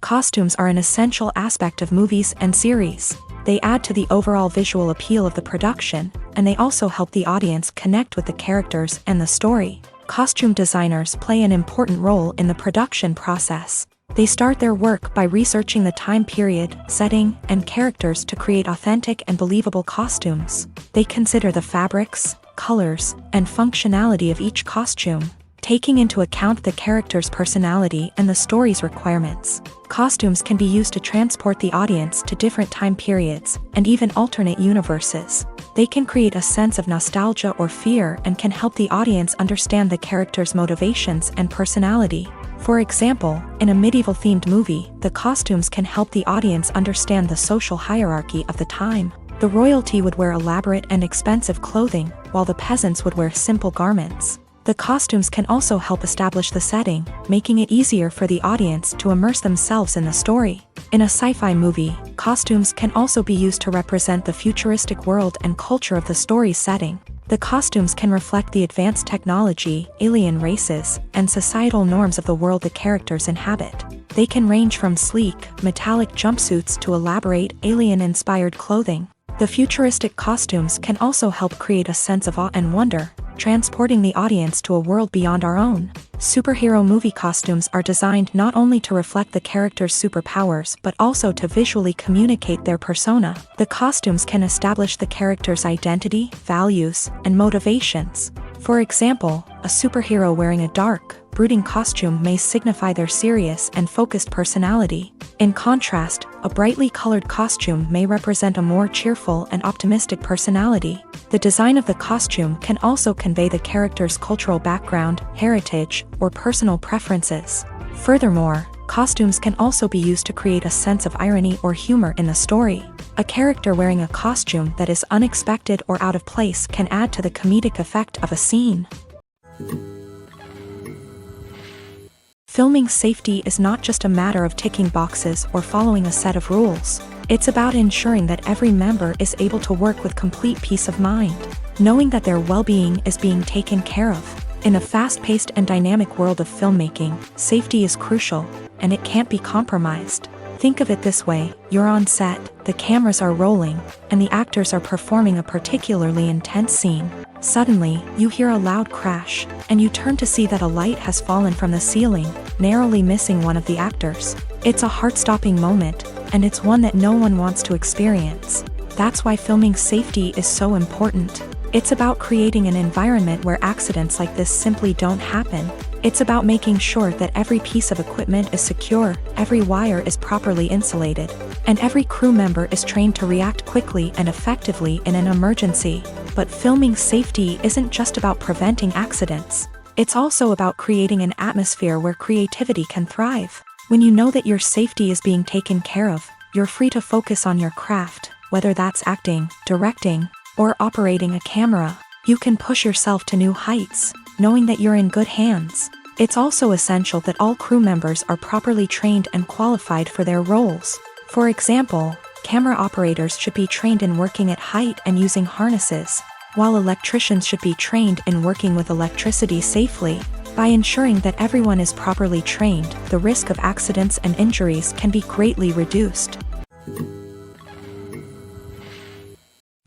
Costumes are an essential aspect of movies and series. They add to the overall visual appeal of the production, and they also help the audience connect with the characters and the story. Costume designers play an important role in the production process. They start their work by researching the time period, setting, and characters to create authentic and believable costumes. They consider the fabrics, colors, and functionality of each costume, taking into account the character's personality and the story's requirements. Costumes can be used to transport the audience to different time periods and even alternate universes. They can create a sense of nostalgia or fear and can help the audience understand the character's motivations and personality. For example, in a medieval-themed movie, the costumes can help the audience understand the social hierarchy of the time. The royalty would wear elaborate and expensive clothing, while the peasants would wear simple garments. The costumes can also help establish the setting, making it easier for the audience to immerse themselves in the story. In a sci-fi movie, costumes can also be used to represent the futuristic world and culture of the story's setting. The costumes can reflect the advanced technology, alien races, and societal norms of the world the characters inhabit. They can range from sleek, metallic jumpsuits to elaborate, alien-inspired clothing. The futuristic costumes can also help create a sense of awe and wonder, transporting the audience to a world beyond our own. Superhero movie costumes are designed not only to reflect the character's superpowers but also to visually communicate their persona. The costumes can establish the character's identity, values, and motivations. For example, a superhero wearing a dark, brooding costume may signify their serious and focused personality. In contrast, a brightly colored costume may represent a more cheerful and optimistic personality. The design of the costume can also convey the character's cultural background, heritage, or personal preferences. Furthermore, costumes can also be used to create a sense of irony or humor in the story. A character wearing a costume that is unexpected or out of place can add to the comedic effect of a scene. Filming safety is not just a matter of ticking boxes or following a set of rules. It's about ensuring that every member is able to work with complete peace of mind, knowing that their well-being is being taken care of. In a fast-paced and dynamic world of filmmaking, safety is crucial, and it can't be compromised. Think of it this way: you're on set, the cameras are rolling, and the actors are performing a particularly intense scene. Suddenly, you hear a loud crash, and you turn to see that a light has fallen from the ceiling, narrowly missing one of the actors. It's a heart-stopping moment, and it's one that no one wants to experience. That's why filming safety is so important. It's about creating an environment where accidents like this simply don't happen. It's about making sure that every piece of equipment is secure, every wire is properly insulated, and every crew member is trained to react quickly and effectively in an emergency. But filming safety isn't just about preventing accidents. It's also about creating an atmosphere where creativity can thrive. When you know that your safety is being taken care of, you're free to focus on your craft, whether that's acting, directing, or operating a camera. You can push yourself to new heights, knowing that you're in good hands. It's also essential that all crew members are properly trained and qualified for their roles. For example, camera operators should be trained in working at height and using harnesses, while electricians should be trained in working with electricity safely. By ensuring that everyone is properly trained, the risk of accidents and injuries can be greatly reduced.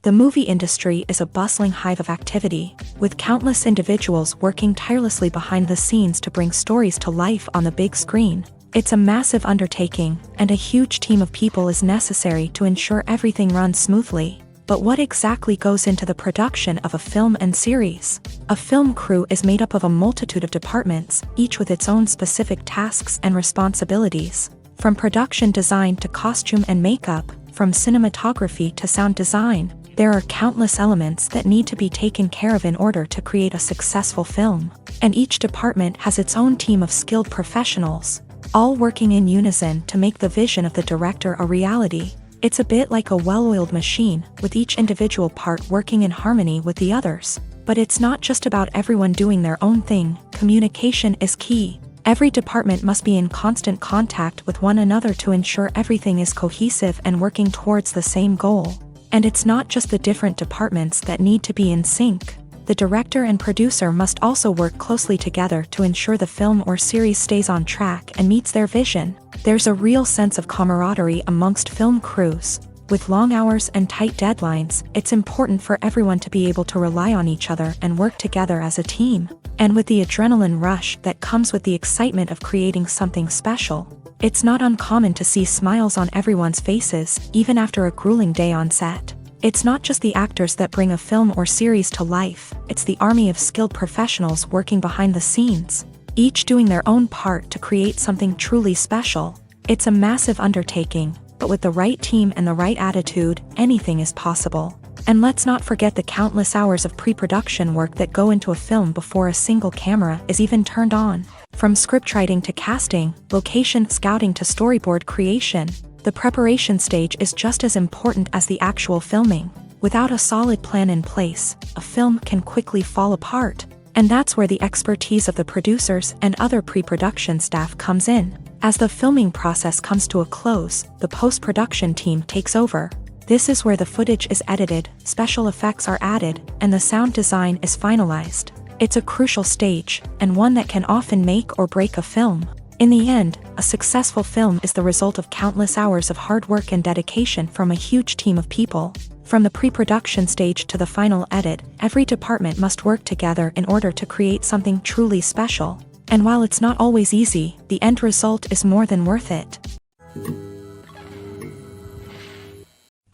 The movie industry is a bustling hive of activity, with countless individuals working tirelessly behind the scenes to bring stories to life on the big screen. It's a massive undertaking, and a huge team of people is necessary to ensure everything runs smoothly. But what exactly goes into the production of a film and series? A film crew is made up of a multitude of departments, each with its own specific tasks and responsibilities. From production design to costume and makeup, from cinematography to sound design, there are countless elements that need to be taken care of in order to create a successful film. And each department has its own team of skilled professionals, all working in unison to make the vision of the director a reality. It's a bit like a well-oiled machine, with each individual part working in harmony with the others. But it's not just about everyone doing their own thing. Communication is key. Every department must be in constant contact with one another to ensure everything is cohesive and working towards the same goal. And it's not just the different departments that need to be in sync. The director and producer must also work closely together to ensure the film or series stays on track and meets their vision. There's a real sense of camaraderie amongst film crews. With long hours and tight deadlines, it's important for everyone to be able to rely on each other and work together as a team. And with the adrenaline rush that comes with the excitement of creating something special, it's not uncommon to see smiles on everyone's faces, even after a grueling day on set. It's not just the actors that bring a film or series to life, it's the army of skilled professionals working behind the scenes, each doing their own part to create something truly special. It's a massive undertaking, but with the right team and the right attitude, anything is possible. And let's not forget the countless hours of pre-production work that go into a film before a single camera is even turned on. From scriptwriting to casting, location scouting to storyboard creation, the preparation stage is just as important as the actual filming. Without a solid plan in place, a film can quickly fall apart. And that's where the expertise of the producers and other pre-production staff comes in. As the filming process comes to a close, the post-production team takes over. This is where the footage is edited, special effects are added, and the sound design is finalized. It's a crucial stage, and one that can often make or break a film. In the end, a successful film is the result of countless hours of hard work and dedication from a huge team of people. From the pre-production stage to the final edit, every department must work together in order to create something truly special. And while it's not always easy, the end result is more than worth it.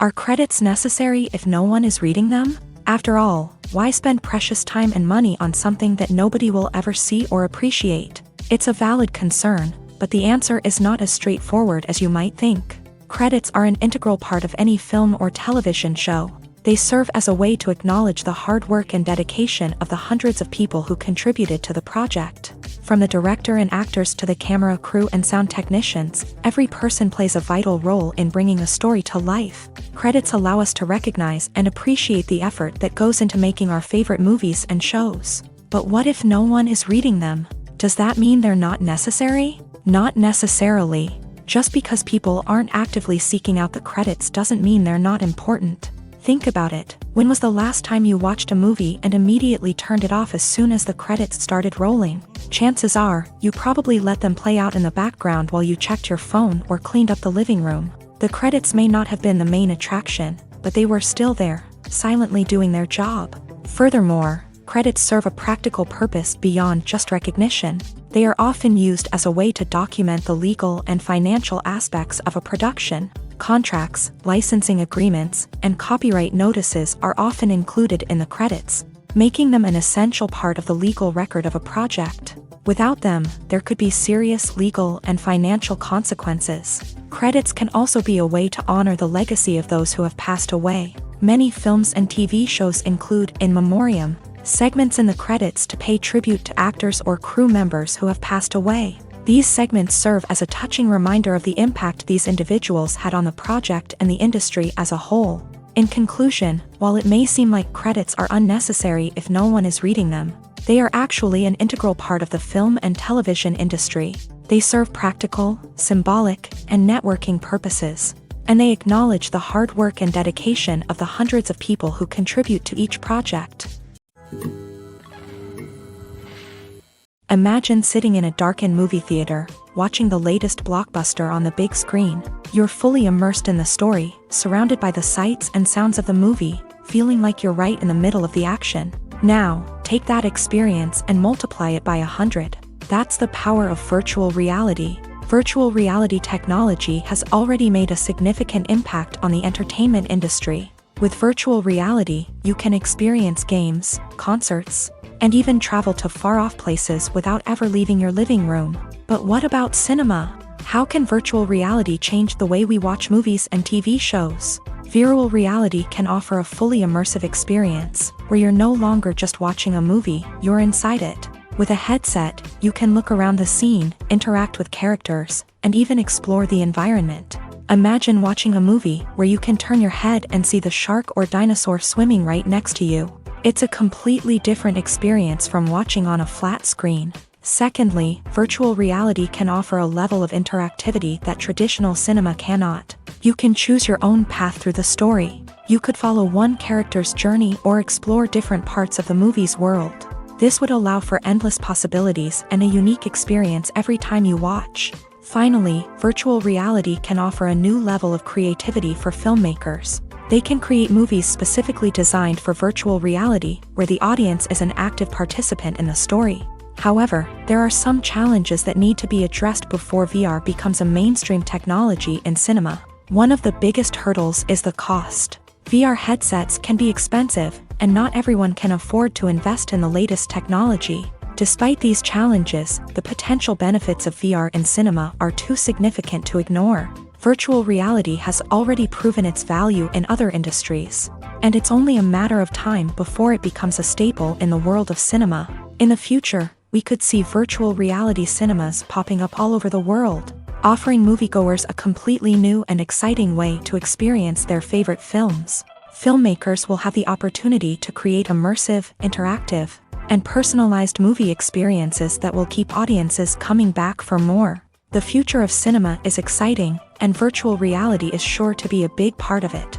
Are credits necessary if no one is reading them? After all, why spend precious time and money on something that nobody will ever see or appreciate? It's a valid concern, but the answer is not as straightforward as you might think. Credits are an integral part of any film or television show. They serve as a way to acknowledge the hard work and dedication of the hundreds of people who contributed to the project. From the director and actors to the camera crew and sound technicians, every person plays a vital role in bringing a story to life. Credits allow us to recognize and appreciate the effort that goes into making our favorite movies and shows. But what if no one is reading them? Does that mean they're not necessary? Not necessarily. Just because people aren't actively seeking out the credits doesn't mean they're not important. Think about it. When was the last time you watched a movie and immediately turned it off as soon as the credits started rolling? Chances are, you probably let them play out in the background while you checked your phone or cleaned up the living room. The credits may not have been the main attraction, but they were still there, silently doing their job. Furthermore, credits serve a practical purpose beyond just recognition. They are often used as a way to document the legal and financial aspects of a production. Contracts, licensing agreements, and copyright notices are often included in the credits, making them an essential part of the legal record of a project. Without them, there could be serious legal and financial consequences. Credits can also be a way to honor the legacy of those who have passed away. Many films and TV shows include in memoriam segments in the credits to pay tribute to actors or crew members who have passed away. These segments serve as a touching reminder of the impact these individuals had on the project and the industry as a whole. In conclusion, while it may seem like credits are unnecessary if no one is reading them, they are actually an integral part of the film and television industry. They serve practical, symbolic, and networking purposes, and they acknowledge the hard work and dedication of the hundreds of people who contribute to each project. Imagine sitting in a darkened movie theater, watching the latest blockbuster on the big screen. You're fully immersed in the story, surrounded by the sights and sounds of the movie, feeling like you're right in the middle of the action. Now, take that experience and multiply it by 100. That's the power of virtual reality. Virtual reality technology has already made a significant impact on the entertainment industry. With virtual reality, you can experience games, concerts, and even travel to far-off places without ever leaving your living room. But what about cinema? How can virtual reality change the way we watch movies and TV shows? Virtual reality can offer a fully immersive experience, where you're no longer just watching a movie, you're inside it. With a headset, you can look around the scene, interact with characters, and even explore the environment. Imagine watching a movie where you can turn your head and see the shark or dinosaur swimming right next to you. It's a completely different experience from watching on a flat screen. Secondly, virtual reality can offer a level of interactivity that traditional cinema cannot. You can choose your own path through the story. You could follow one character's journey or explore different parts of the movie's world. This would allow for endless possibilities and a unique experience every time you watch. Finally, virtual reality can offer a new level of creativity for filmmakers. They can create movies specifically designed for virtual reality, where the audience is an active participant in the story. However, there are some challenges that need to be addressed before VR becomes a mainstream technology in cinema. One of the biggest hurdles is the cost. VR headsets can be expensive, and not everyone can afford to invest in the latest technology. Despite these challenges, the potential benefits of VR in cinema are too significant to ignore. Virtual reality has already proven its value in other industries, and it's only a matter of time before it becomes a staple in the world of cinema. In the future, we could see virtual reality cinemas popping up all over the world, offering moviegoers a completely new and exciting way to experience their favorite films. Filmmakers will have the opportunity to create immersive, interactive, and personalized movie experiences that will keep audiences coming back for more. The future of cinema is exciting, and virtual reality is sure to be a big part of it.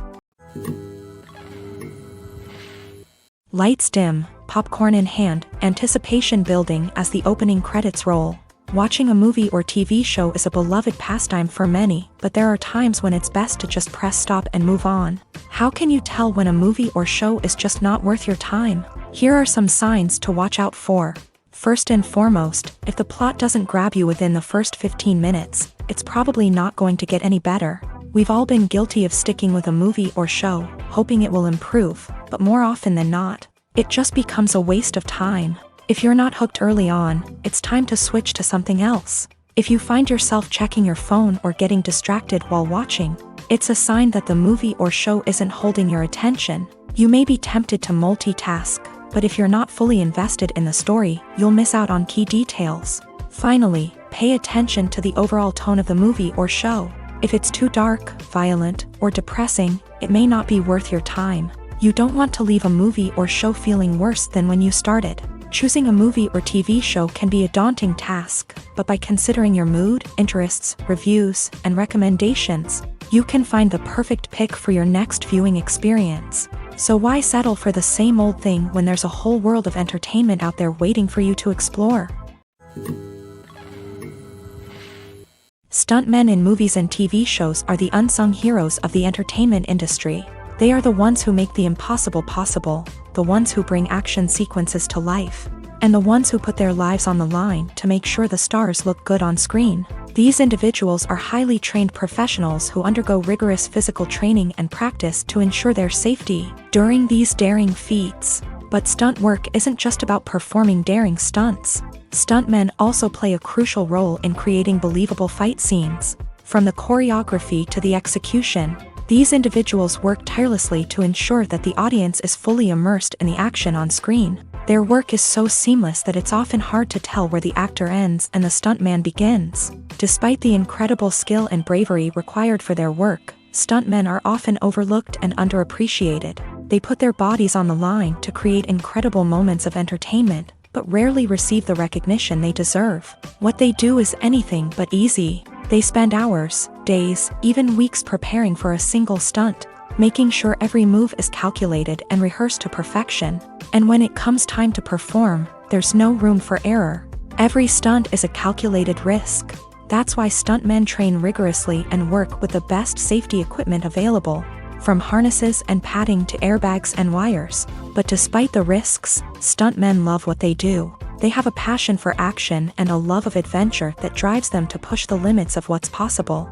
Lights dim, popcorn in hand, anticipation building as the opening credits roll. Watching a movie or TV show is a beloved pastime for many, but there are times when it's best to just press stop and move on. How can you tell when a movie or show is just not worth your time? Here are some signs to watch out for. First and foremost, if the plot doesn't grab you within the first 15 minutes, it's probably not going to get any better. We've all been guilty of sticking with a movie or show, hoping it will improve, but more often than not, it just becomes a waste of time. If you're not hooked early on, it's time to switch to something else. If you find yourself checking your phone or getting distracted while watching, it's a sign that the movie or show isn't holding your attention. You may be tempted to multitask, but if you're not fully invested in the story, you'll miss out on key details. Finally, pay attention to the overall tone of the movie or show. If it's too dark, violent, or depressing, it may not be worth your time. You don't want to leave a movie or show feeling worse than when you started. Choosing a movie or TV show can be a daunting task, but by considering your mood, interests, reviews, and recommendations, you can find the perfect pick for your next viewing experience. So why settle for the same old thing when there's a whole world of entertainment out there waiting for you to explore? Stuntmen in movies and TV shows are the unsung heroes of the entertainment industry. They are the ones who make the impossible possible, the ones who bring action sequences to life, and the ones who put their lives on the line to make sure the stars look good on screen. These individuals are highly trained professionals who undergo rigorous physical training and practice to ensure their safety during these daring feats. But stunt work isn't just about performing daring stunts. Stuntmen also play a crucial role in creating believable fight scenes. From the choreography to the execution, these individuals work tirelessly to ensure that the audience is fully immersed in the action on screen. Their work is so seamless that it's often hard to tell where the actor ends and the stuntman begins. Despite the incredible skill and bravery required for their work, stuntmen are often overlooked and underappreciated. They put their bodies on the line to create incredible moments of entertainment, but rarely receive the recognition they deserve. What they do is anything but easy. They spend hours, days, even weeks preparing for a single stunt, making sure every move is calculated and rehearsed to perfection. And when it comes time to perform, there's no room for error. Every stunt is a calculated risk. That's why stuntmen train rigorously and work with the best safety equipment available, from harnesses and padding to airbags and wires. But despite the risks, stuntmen love what they do. They have a passion for action and a love of adventure that drives them to push the limits of what's possible.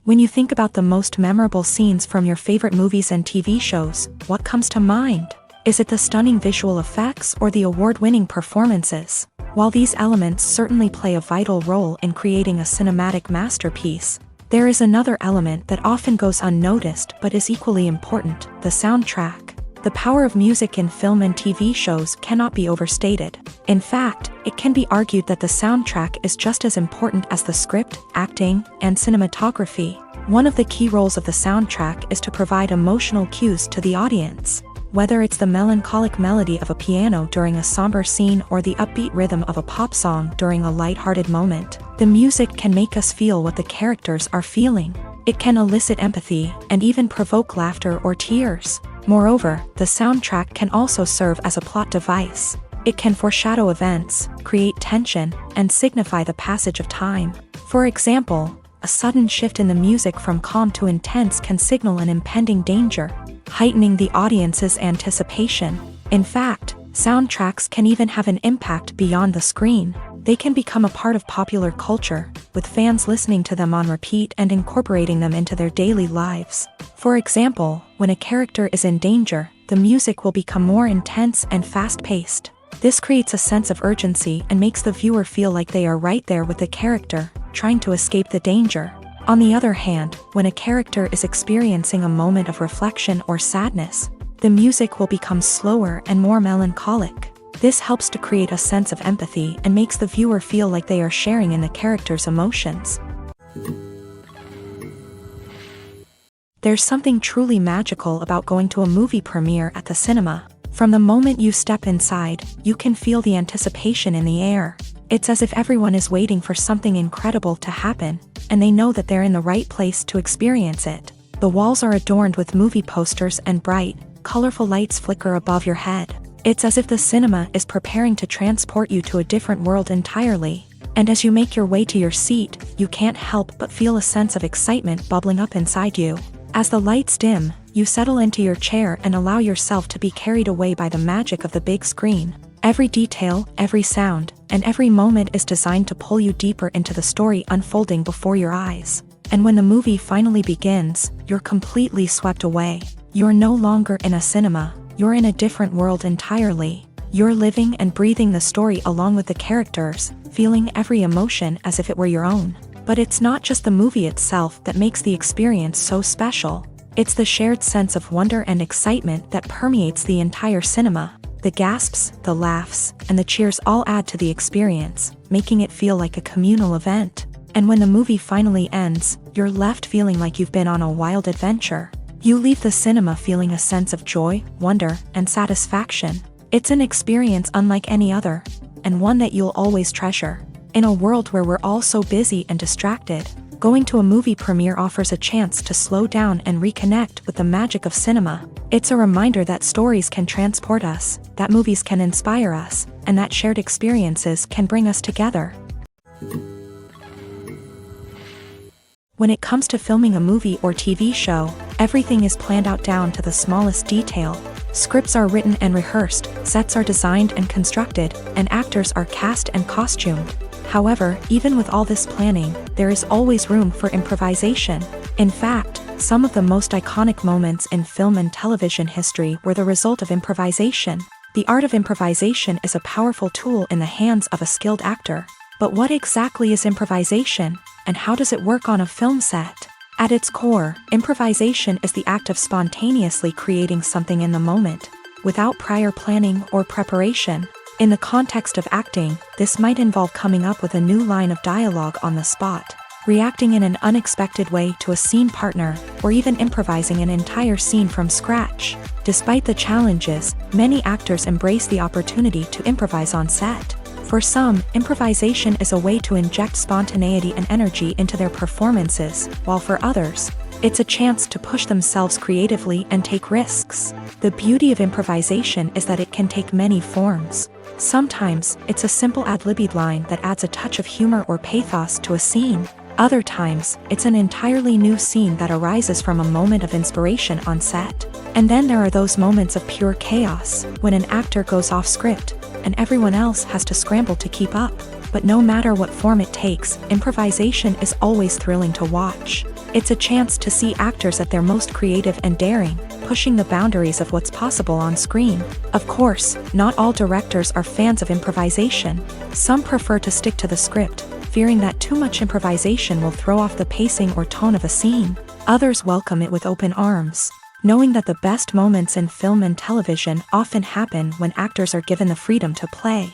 When you think about the most memorable scenes from your favorite movies and TV shows, what comes to mind? Is it the stunning visual effects or the award-winning performances? While these elements certainly play a vital role in creating a cinematic masterpiece, there is another element that often goes unnoticed but is equally important: the soundtrack. The power of music in film and TV shows cannot be overstated. In fact, it can be argued that the soundtrack is just as important as the script, acting, and cinematography. One of the key roles of the soundtrack is to provide emotional cues to the audience. Whether it's the melancholic melody of a piano during a somber scene or the upbeat rhythm of a pop song during a light-hearted moment, the music can make us feel what the characters are feeling. It can elicit empathy and even provoke laughter or tears. Moreover, the soundtrack can also serve as a plot device. It can foreshadow events, create tension, and signify the passage of time. For example, a sudden shift in the music from calm to intense can signal an impending danger, heightening the audience's anticipation. In fact, soundtracks can even have an impact beyond the screen. They can become a part of popular culture, with fans listening to them on repeat and incorporating them into their daily lives. For example, when a character is in danger, the music will become more intense and fast-paced. This creates a sense of urgency and makes the viewer feel like they are right there with the character, trying to escape the danger. On the other hand, when a character is experiencing a moment of reflection or sadness, the music will become slower and more melancholic. This helps to create a sense of empathy and makes the viewer feel like they are sharing in the character's emotions. There's something truly magical about going to a movie premiere at the cinema. From the moment you step inside, you can feel the anticipation in the air. It's as if everyone is waiting for something incredible to happen, and they know that they're in the right place to experience it. The walls are adorned with movie posters and bright, colorful lights flicker above your head. It's as if the cinema is preparing to transport you to a different world entirely. And as you make your way to your seat, you can't help but feel a sense of excitement bubbling up inside you. As the lights dim, you settle into your chair and allow yourself to be carried away by the magic of the big screen. Every detail, every sound, and every moment is designed to pull you deeper into the story unfolding before your eyes. And when the movie finally begins, you're completely swept away. You're no longer in a cinema, you're in a different world entirely. You're living and breathing the story along with the characters, feeling every emotion as if it were your own. But it's not just the movie itself that makes the experience so special. It's the shared sense of wonder and excitement that permeates the entire cinema. The gasps, the laughs, and the cheers all add to the experience, making it feel like a communal event. And when the movie finally ends, you're left feeling like you've been on a wild adventure. You leave the cinema feeling a sense of joy, wonder, and satisfaction. It's an experience unlike any other, and one that you'll always treasure. In a world where we're all so busy and distracted, going to a movie premiere offers a chance to slow down and reconnect with the magic of cinema. It's a reminder that stories can transport us, that movies can inspire us, and that shared experiences can bring us together. When it comes to filming a movie or TV show, everything is planned out down to the smallest detail. Scripts are written and rehearsed, sets are designed and constructed, and actors are cast and costumed. However, even with all this planning, there is always room for improvisation. In fact, some of the most iconic moments in film and television history were the result of improvisation. The art of improvisation is a powerful tool in the hands of a skilled actor. But what exactly is improvisation, and how does it work on a film set? At its core, improvisation is the act of spontaneously creating something in the moment, without prior planning or preparation. In the context of acting, this might involve coming up with a new line of dialogue on the spot, reacting in an unexpected way to a scene partner, or even improvising an entire scene from scratch. Despite the challenges, many actors embrace the opportunity to improvise on set. For some, improvisation is a way to inject spontaneity and energy into their performances, while for others, it's a chance to push themselves creatively and take risks. The beauty of improvisation is that it can take many forms. Sometimes, it's a simple ad-libbed line that adds a touch of humor or pathos to a scene. Other times, it's an entirely new scene that arises from a moment of inspiration on set. And then there are those moments of pure chaos, when an actor goes off script, and everyone else has to scramble to keep up. But no matter what form it takes, improvisation is always thrilling to watch. It's a chance to see actors at their most creative and daring, pushing the boundaries of what's possible on screen. Of course, not all directors are fans of improvisation. Some prefer to stick to the script, fearing that too much improvisation will throw off the pacing or tone of a scene. Others welcome it with open arms, knowing that the best moments in film and television often happen when actors are given the freedom to play.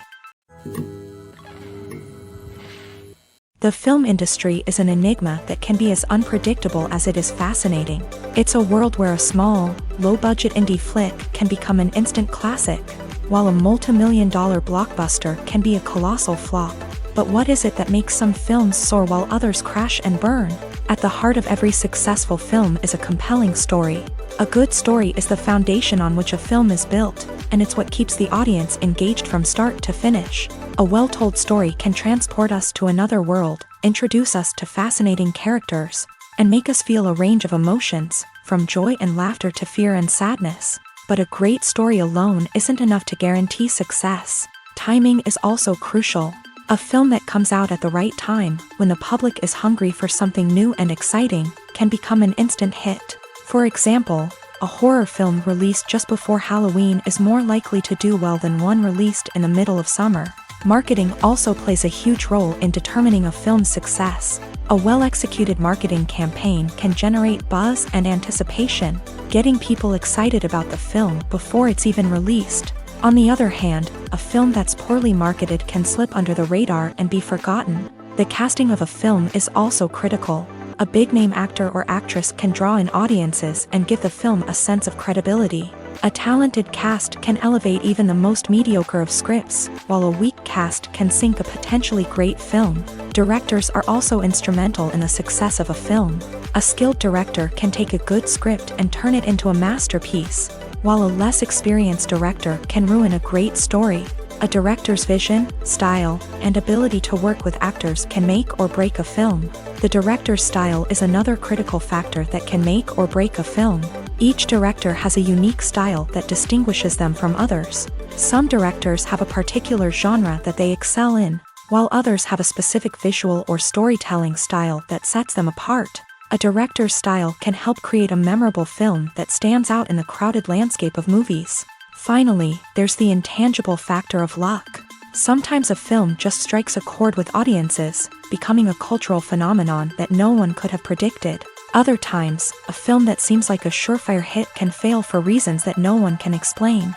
The film industry is an enigma that can be as unpredictable as it is fascinating. It's a world where a small, low-budget indie flick can become an instant classic, while a multi-million-dollar blockbuster can be a colossal flop. But what is it that makes some films soar while others crash and burn? At the heart of every successful film is a compelling story. A good story is the foundation on which a film is built, and it's what keeps the audience engaged from start to finish. A well-told story can transport us to another world, introduce us to fascinating characters, and make us feel a range of emotions, from joy and laughter to fear and sadness. But a great story alone isn't enough to guarantee success. Timing is also crucial. A film that comes out at the right time, when the public is hungry for something new and exciting, can become an instant hit. For example, a horror film released just before Halloween is more likely to do well than one released in the middle of summer. Marketing also plays a huge role in determining a film's success. A well-executed marketing campaign can generate buzz and anticipation, getting people excited about the film before it's even released. On the other hand, a film that's poorly marketed can slip under the radar and be forgotten. The casting of a film is also critical. A big-name actor or actress can draw in audiences and give the film a sense of credibility. A talented cast can elevate even the most mediocre of scripts, while a weak cast can sink a potentially great film. Directors are also instrumental in the success of a film. A skilled director can take a good script and turn it into a masterpiece. while a less experienced director can ruin a great story. A director's vision, style, and ability to work with actors can make or break a film. The director's style is another critical factor that can make or break a film. Each director has a unique style that distinguishes them from others. Some directors have a particular genre that they excel in, while others have a specific visual or storytelling style that sets them apart. A director's style can help create a memorable film that stands out in the crowded landscape of movies. Finally, there's the intangible factor of luck. Sometimes a film just strikes a chord with audiences, becoming a cultural phenomenon that no one could have predicted. Other times, a film that seems like a surefire hit can fail for reasons that no one can explain.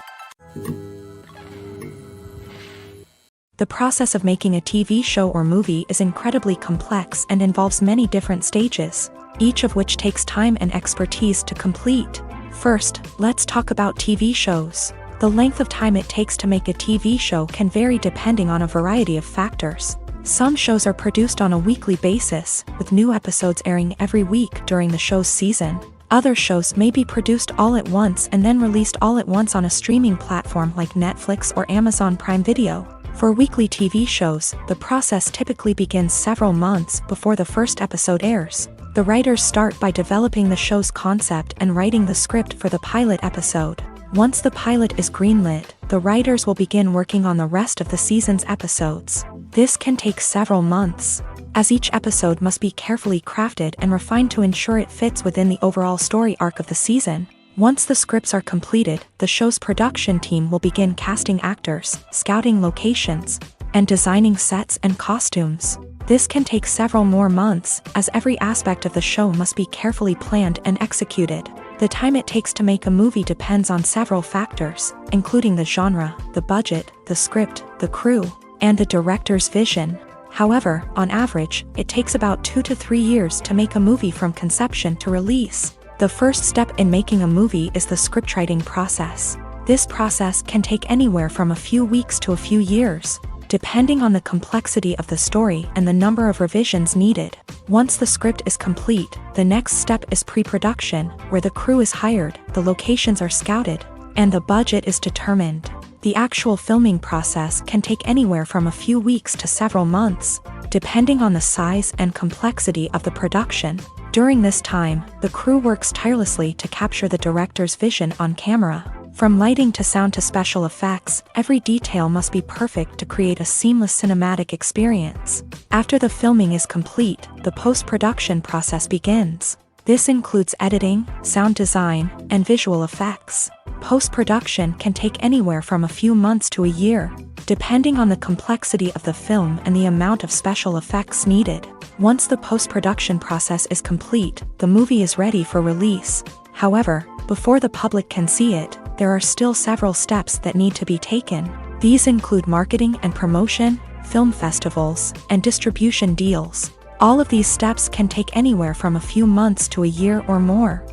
The process of making a TV show or movie is incredibly complex and involves many different stages, each of which takes time and expertise to complete. First, let's talk about TV shows. The length of time it takes to make a TV show can vary depending on a variety of factors. Some shows are produced on a weekly basis, with new episodes airing every week during the show's season. Other shows may be produced all at once and then released all at once on a streaming platform like Netflix or Amazon Prime Video. For weekly TV shows, the process typically begins several months before the first episode airs. The writers start by developing the show's concept and writing the script for the pilot episode. Once the pilot is greenlit, the writers will begin working on the rest of the season's episodes. This can take several months, as each episode must be carefully crafted and refined to ensure it fits within the overall story arc of the season. Once the scripts are completed, the show's production team will begin casting actors, scouting locations, and designing sets and costumes. This can take several more months, as every aspect of the show must be carefully planned and executed. The time it takes to make a movie depends on several factors, including the genre, the budget, the script, the crew, and the director's vision. However, on average, it takes about 2 to 3 years to make a movie from conception to release. The first step in making a movie is the scriptwriting process. This process can take anywhere from a few weeks to a few years, depending on the complexity of the story and the number of revisions needed. Once the script is complete, the next step is pre-production, where the crew is hired, the locations are scouted, and the budget is determined. The actual filming process can take anywhere from a few weeks to several months, depending on the size and complexity of the production. During this time, the crew works tirelessly to capture the director's vision on camera. From lighting to sound to special effects, every detail must be perfect to create a seamless cinematic experience. After the filming is complete, the post-production process begins. This includes editing, sound design, and visual effects. Post-production can take anywhere from a few months to a year, depending on the complexity of the film and the amount of special effects needed. Once the post-production process is complete, the movie is ready for release. However, before the public can see it, there are still several steps that need to be taken. These include marketing and promotion, film festivals, and distribution deals. All of these steps can take anywhere from a few months to a year or more.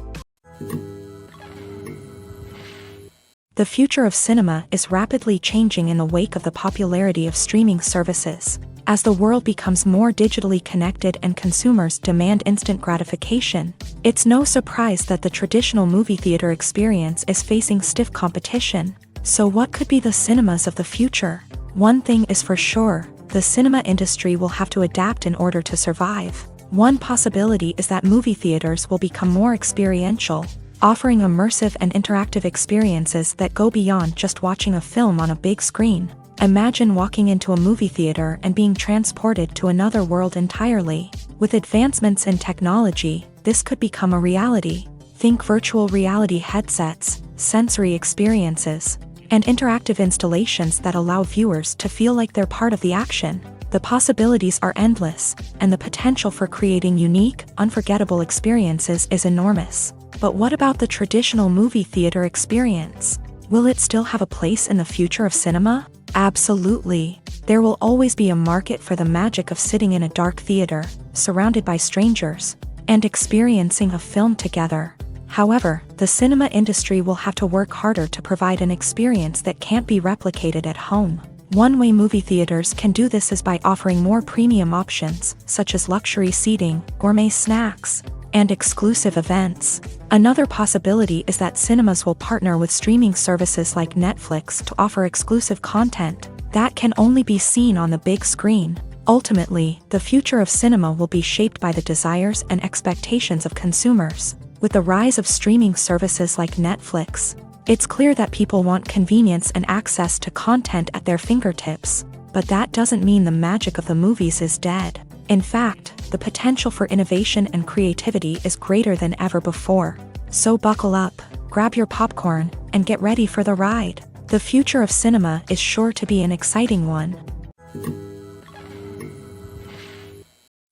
The future of cinema is rapidly changing in the wake of the popularity of streaming services. As the world becomes more digitally connected and consumers demand instant gratification, it's no surprise that the traditional movie theater experience is facing stiff competition. So what could be the cinemas of the future? One thing is for sure, the cinema industry will have to adapt in order to survive. One possibility is that movie theaters will become more experiential, offering immersive and interactive experiences that go beyond just watching a film on a big screen. Imagine walking into a movie theater and being transported to another world entirely. With advancements in technology, this could become a reality. Think virtual reality headsets, sensory experiences, and interactive installations that allow viewers to feel like they're part of the action. The possibilities are endless, and the potential for creating unique, unforgettable experiences is enormous. But what about the traditional movie theater experience? Will it still have a place in the future of cinema? Absolutely. There will always be a market for the magic of sitting in a dark theater, surrounded by strangers, and experiencing a film together. However, the cinema industry will have to work harder to provide an experience that can't be replicated at home. One way movie theaters can do this is by offering more premium options, such as luxury seating, gourmet snacks, and exclusive events. Another possibility is that cinemas will partner with streaming services like Netflix to offer exclusive content that can only be seen on the big screen. Ultimately, the future of cinema will be shaped by the desires and expectations of consumers. With the rise of streaming services like Netflix, it's clear that people want convenience and access to content at their fingertips. But that doesn't mean the magic of the movies is dead. In fact, the potential for innovation and creativity is greater than ever before. So buckle up, grab your popcorn, and get ready for the ride. The future of cinema is sure to be an exciting one.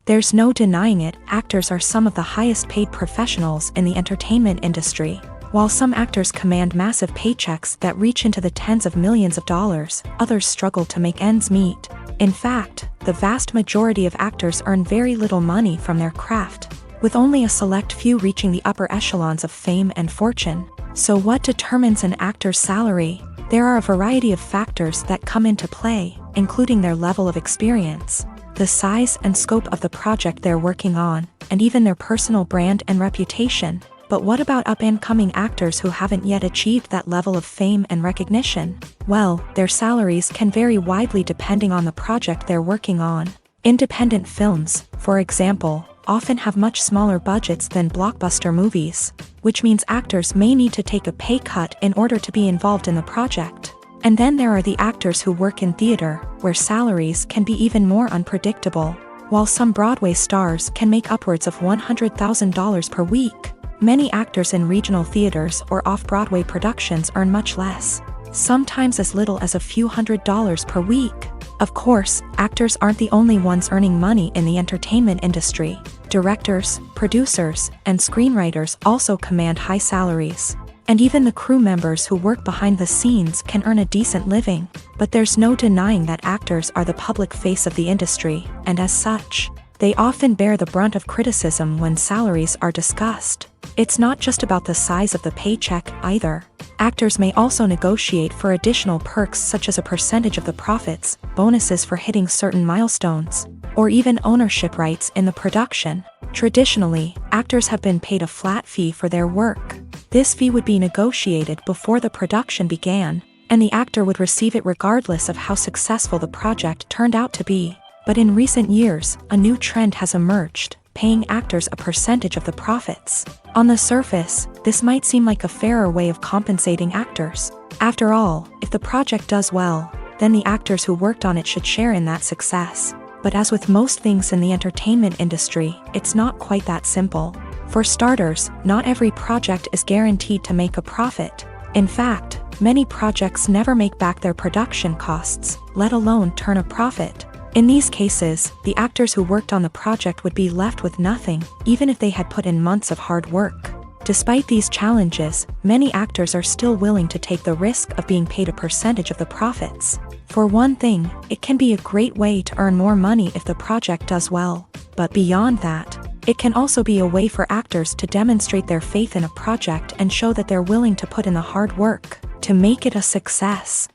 There's no denying it, actors are some of the highest paid professionals in the entertainment industry. While some actors command massive paychecks that reach into the tens of millions of dollars, others struggle to make ends meet. In fact, the vast majority of actors earn very little money from their craft, with only a select few reaching the upper echelons of fame and fortune. So what determines an actor's salary? There are a variety of factors that come into play, including their level of experience, the size and scope of the project they're working on, and even their personal brand and reputation. But what about up-and-coming actors who haven't yet achieved that level of fame and recognition? Well, their salaries can vary widely depending on the project they're working on. Independent films, for example, often have much smaller budgets than blockbuster movies, which means actors may need to take a pay cut in order to be involved in the project. And then there are the actors who work in theater, where salaries can be even more unpredictable. While some Broadway stars can make upwards of $100,000 per week, many actors in regional theaters or off-Broadway productions earn much less, sometimes as little as a few $100s per week. Of course, actors aren't the only ones earning money in the entertainment industry. Directors, producers, and screenwriters also command high salaries. And even the crew members who work behind the scenes can earn a decent living. But there's no denying that actors are the public face of the industry, and as such, they often bear the brunt of criticism when salaries are discussed. It's not just about the size of the paycheck either. Actors may also negotiate for additional perks such as a percentage of the profits, bonuses for hitting certain milestones, or even ownership rights in the production. Traditionally, actors have been paid a flat fee for their work. This fee would be negotiated before the production began, and the actor would receive it regardless of how successful the project turned out to be. But in recent years, a new trend has emerged, paying actors a percentage of the profits. On the surface, this might seem like a fairer way of compensating actors. After all, if the project does well, then the actors who worked on it should share in that success. But as with most things in the entertainment industry, it's not quite that simple. For starters, not every project is guaranteed to make a profit. In fact, many projects never make back their production costs, let alone turn a profit. In these cases, the actors who worked on the project would be left with nothing, even if they had put in months of hard work. Despite these challenges, many actors are still willing to take the risk of being paid a percentage of the profits. For one thing, it can be a great way to earn more money if the project does well. But beyond that, it can also be a way for actors to demonstrate their faith in a project and show that they're willing to put in the hard work to make it a success.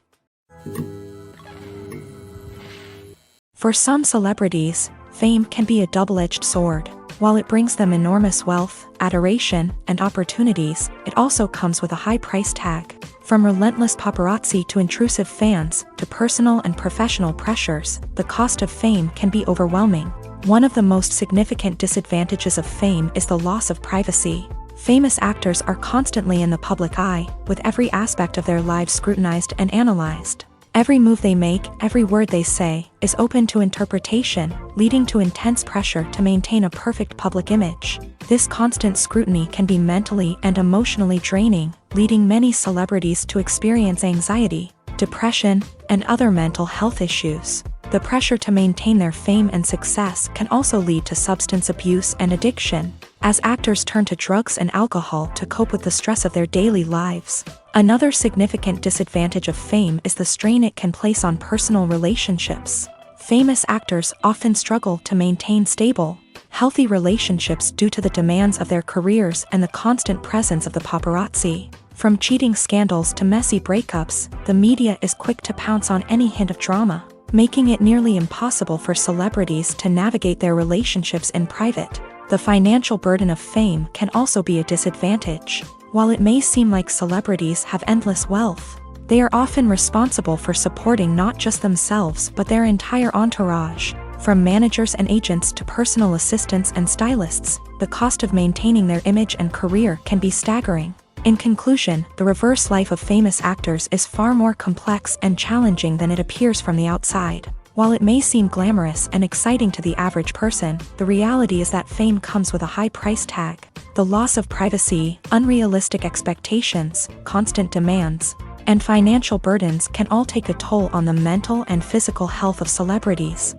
For some celebrities, fame can be a double-edged sword. While it brings them enormous wealth, adoration, and opportunities, it also comes with a high price tag. From relentless paparazzi to intrusive fans, to personal and professional pressures, the cost of fame can be overwhelming. One of the most significant disadvantages of fame is the loss of privacy. Famous actors are constantly in the public eye, with every aspect of their lives scrutinized and analyzed. Every move they make, every word they say, is open to interpretation, leading to intense pressure to maintain a perfect public image. This constant scrutiny can be mentally and emotionally draining, leading many celebrities to experience anxiety, depression, and other mental health issues. The pressure to maintain their fame and success can also lead to substance abuse and addiction, as actors turn to drugs and alcohol to cope with the stress of their daily lives. Another significant disadvantage of fame is the strain it can place on personal relationships. Famous actors often struggle to maintain stable, healthy relationships due to the demands of their careers and the constant presence of the paparazzi. From cheating scandals to messy breakups, the media is quick to pounce on any hint of drama, making it nearly impossible for celebrities to navigate their relationships in private. The financial burden of fame can also be a disadvantage. While it may seem like celebrities have endless wealth, they are often responsible for supporting not just themselves but their entire entourage. From managers and agents to personal assistants and stylists, the cost of maintaining their image and career can be staggering. In conclusion, the reverse life of famous actors is far more complex and challenging than it appears from the outside. While it may seem glamorous and exciting to the average person, the reality is that fame comes with a high price tag. The loss of privacy, unrealistic expectations, constant demands, and financial burdens can all take a toll on the mental and physical health of celebrities.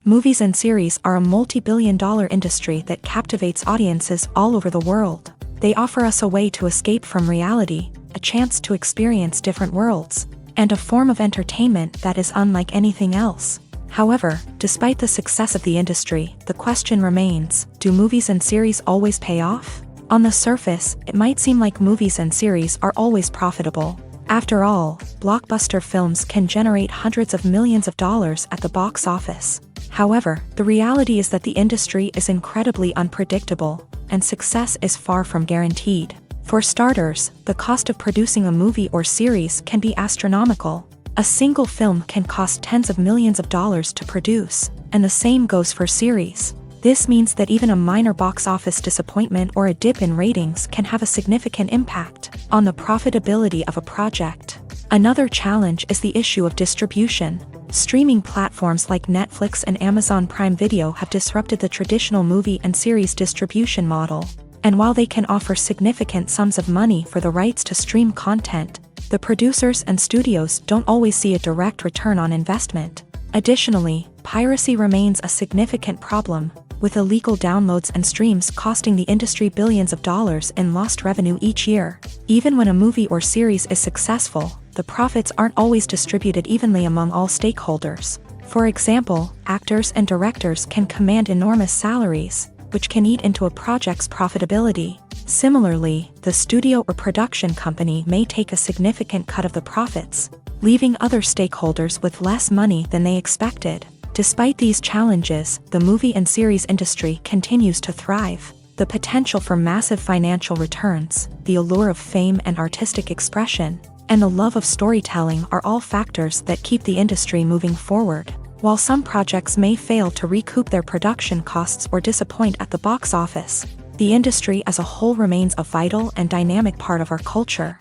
Movies and series are a multi-billion-dollar industry that captivates audiences all over the world. They offer us a way to escape from reality, a chance to experience different worlds, and a form of entertainment that is unlike anything else. However, despite the success of the industry, the question remains, do movies and series always pay off? On the surface, it might seem like movies and series are always profitable. After all, blockbuster films can generate hundreds of millions of dollars at the box office. However, the reality is that the industry is incredibly unpredictable, and success is far from guaranteed. For starters, the cost of producing a movie or series can be astronomical. A single film can cost tens of millions of dollars to produce, and the same goes for series. This means that even a minor box office disappointment or a dip in ratings can have a significant impact on the profitability of a project. Another challenge is the issue of distribution. Streaming platforms like Netflix and Amazon Prime Video have disrupted the traditional movie and series distribution model. And while they can offer significant sums of money for the rights to stream content, the producers and studios don't always see a direct return on investment. Additionally, piracy remains a significant problem, with illegal downloads and streams costing the industry billions of dollars in lost revenue each year. Even when a movie or series is successful, the profits aren't always distributed evenly among all stakeholders. For example, actors and directors can command enormous salaries, which can eat into a project's profitability. Similarly, the studio or production company may take a significant cut of the profits, leaving other stakeholders with less money than they expected. Despite these challenges, the movie and series industry continues to thrive. The potential for massive financial returns, the allure of fame and artistic expression, and the love of storytelling are all factors that keep the industry moving forward. While some projects may fail to recoup their production costs or disappoint at the box office, the industry as a whole remains a vital and dynamic part of our culture.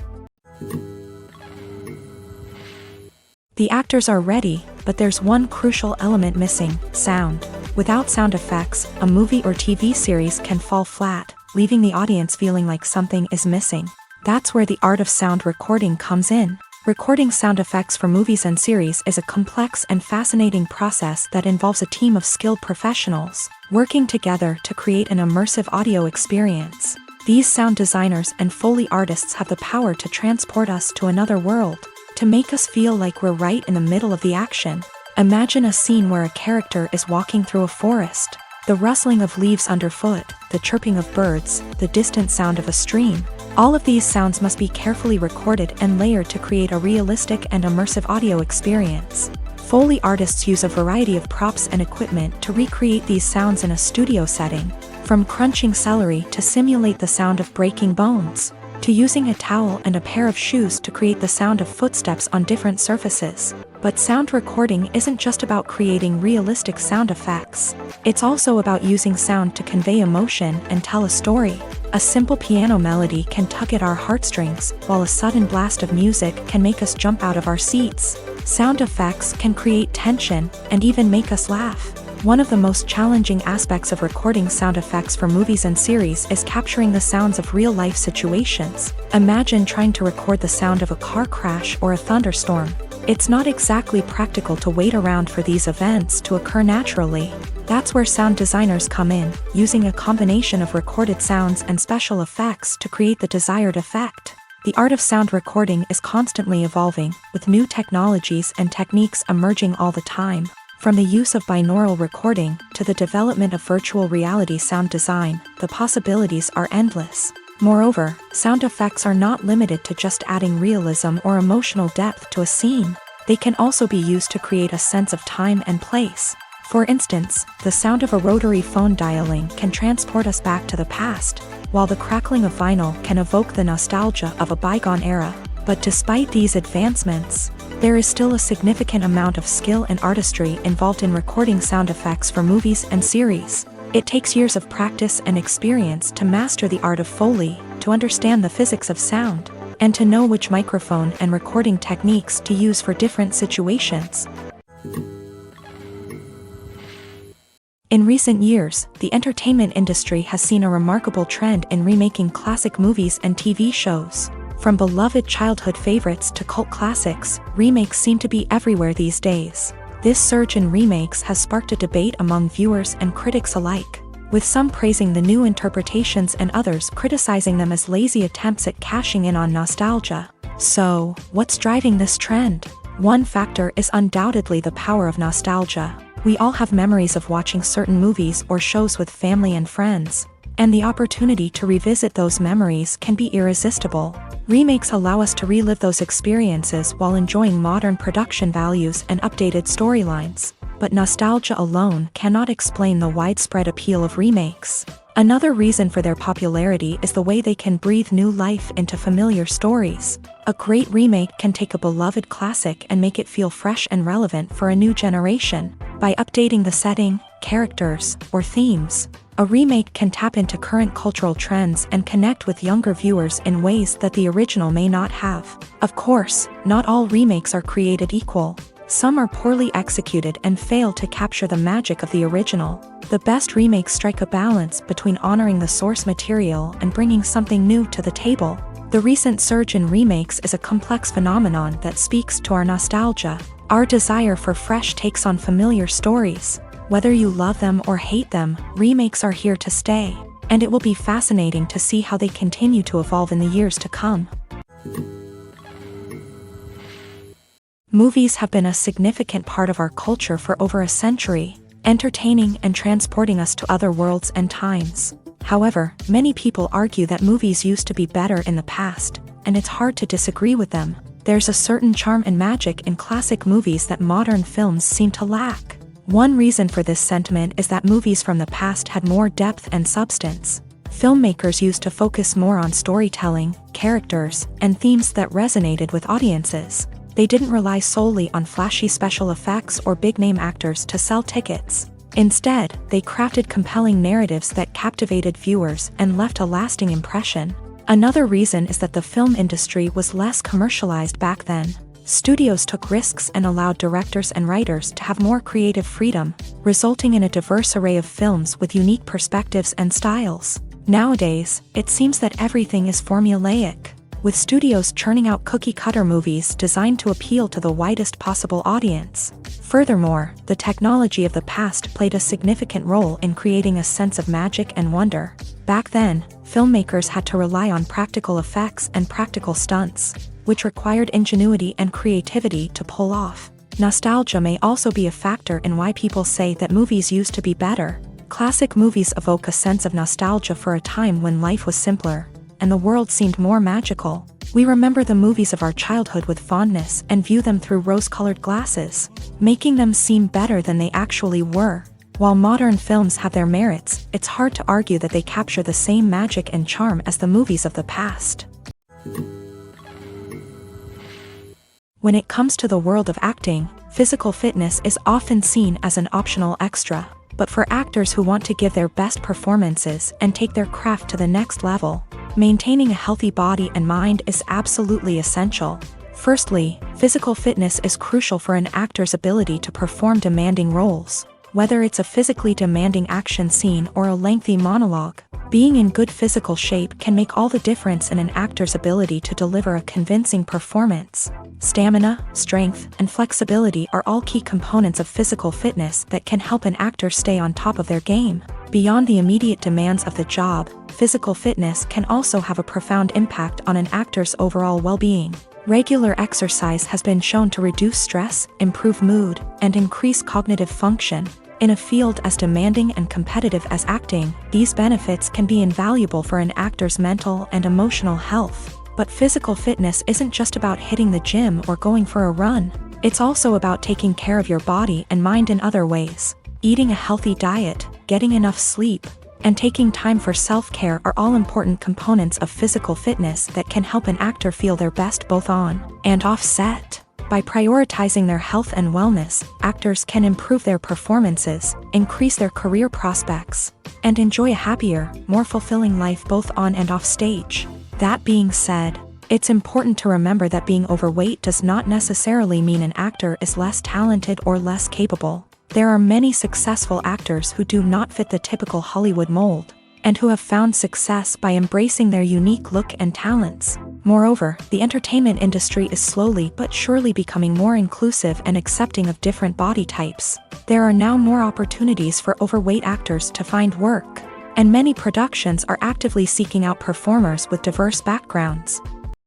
The actors are ready, but there's one crucial element missing: sound. Without sound effects, a movie or TV series can fall flat, leaving the audience feeling like something is missing. That's where the art of sound recording comes in. Recording sound effects for movies and series is a complex and fascinating process that involves a team of skilled professionals working together to create an immersive audio experience. These sound designers and Foley artists have the power to transport us to another world, to make us feel like we're right in the middle of the action. Imagine a scene where a character is walking through a forest. The rustling of leaves underfoot, the chirping of birds, the distant sound of a stream. All of these sounds must be carefully recorded and layered to create a realistic and immersive audio experience. Foley artists use a variety of props and equipment to recreate these sounds in a studio setting, from crunching celery to simulate the sound of breaking bones, to using a towel and a pair of shoes to create the sound of footsteps on different surfaces. But sound recording isn't just about creating realistic sound effects. It's also about using sound to convey emotion and tell a story. A simple piano melody can tug at our heartstrings, while a sudden blast of music can make us jump out of our seats. Sound effects can create tension and even make us laugh. One of the most challenging aspects of recording sound effects for movies and series is capturing the sounds of real-life situations. Imagine trying to record the sound of a car crash or a thunderstorm. It's not exactly practical to wait around for these events to occur naturally. That's where sound designers come in, using a combination of recorded sounds and special effects to create the desired effect. The art of sound recording is constantly evolving, with new technologies and techniques emerging all the time. From the use of binaural recording to the development of virtual reality sound design, the possibilities are endless. Moreover, sound effects are not limited to just adding realism or emotional depth to a scene. They can also be used to create a sense of time and place. For instance, the sound of a rotary phone dialing can transport us back to the past, while the crackling of vinyl can evoke the nostalgia of a bygone era. But despite these advancements, there is still a significant amount of skill and artistry involved in recording sound effects for movies and series. It takes years of practice and experience to master the art of Foley, to understand the physics of sound, and to know which microphone and recording techniques to use for different situations. In recent years, the entertainment industry has seen a remarkable trend in remaking classic movies and TV shows. From beloved childhood favorites to cult classics, remakes seem to be everywhere these days. This surge in remakes has sparked a debate among viewers and critics alike, with some praising the new interpretations and others criticizing them as lazy attempts at cashing in on nostalgia. So, what's driving this trend? One factor is undoubtedly the power of nostalgia. We all have memories of watching certain movies or shows with family and friends, and the opportunity to revisit those memories can be irresistible. Remakes allow us to relive those experiences while enjoying modern production values and updated storylines. But nostalgia alone cannot explain the widespread appeal of remakes. Another reason for their popularity is the way they can breathe new life into familiar stories. A great remake can take a beloved classic and make it feel fresh and relevant for a new generation. By updating the setting, characters, or themes, a remake can tap into current cultural trends and connect with younger viewers in ways that the original may not have. Of course, not all remakes are created equal. Some are poorly executed and fail to capture the magic of the original. The best remakes strike a balance between honoring the source material and bringing something new to the table. The recent surge in remakes is a complex phenomenon that speaks to our nostalgia, our desire for fresh takes on familiar stories. Whether you love them or hate them, remakes are here to stay, and it will be fascinating to see how they continue to evolve in the years to come. Movies have been a significant part of our culture for over a century, entertaining and transporting us to other worlds and times. However, many people argue that movies used to be better in the past, and it's hard to disagree with them. There's a certain charm and magic in classic movies that modern films seem to lack. One reason for this sentiment is that movies from the past had more depth and substance. Filmmakers used to focus more on storytelling, characters, and themes that resonated with audiences. They didn't rely solely on flashy special effects or big-name actors to sell tickets. Instead, they crafted compelling narratives that captivated viewers and left a lasting impression. Another reason is that the film industry was less commercialized back then. Studios took risks and allowed directors and writers to have more creative freedom, resulting in a diverse array of films with unique perspectives and styles. Nowadays, it seems that everything is formulaic, with studios churning out cookie-cutter movies designed to appeal to the widest possible audience. Furthermore, the technology of the past played a significant role in creating a sense of magic and wonder. Back then, filmmakers had to rely on practical effects and practical stunts, which required ingenuity and creativity to pull off. Nostalgia may also be a factor in why people say that movies used to be better. Classic movies evoke a sense of nostalgia for a time when life was simpler, and the world seemed more magical. We remember the movies of our childhood with fondness and view them through rose-colored glasses, making them seem better than they actually were. While modern films have their merits, it's hard to argue that they capture the same magic and charm as the movies of the past. When it comes to the world of acting, physical fitness is often seen as an optional extra. But for actors who want to give their best performances and take their craft to the next level, maintaining a healthy body and mind is absolutely essential. Firstly, physical fitness is crucial for an actor's ability to perform demanding roles. Whether it's a physically demanding action scene or a lengthy monologue, being in good physical shape can make all the difference in an actor's ability to deliver a convincing performance. Stamina, strength, and flexibility are all key components of physical fitness that can help an actor stay on top of their game. Beyond the immediate demands of the job, physical fitness can also have a profound impact on an actor's overall well-being. Regular exercise has been shown to reduce stress, improve mood, and increase cognitive function. In a field as demanding and competitive as acting, these benefits can be invaluable for an actor's mental and emotional health. But physical fitness isn't just about hitting the gym or going for a run. It's also about taking care of your body and mind in other ways. Eating a healthy diet, getting enough sleep, and taking time for self-care are all important components of physical fitness that can help an actor feel their best both on and off set. By prioritizing their health and wellness, actors can improve their performances, increase their career prospects, and enjoy a happier, more fulfilling life both on and off stage. That being said, it's important to remember that being overweight does not necessarily mean an actor is less talented or less capable. There are many successful actors who do not fit the typical Hollywood mold, and who have found success by embracing their unique look and talents. Moreover, the entertainment industry is slowly but surely becoming more inclusive and accepting of different body types. There are now more opportunities for overweight actors to find work, and many productions are actively seeking out performers with diverse backgrounds.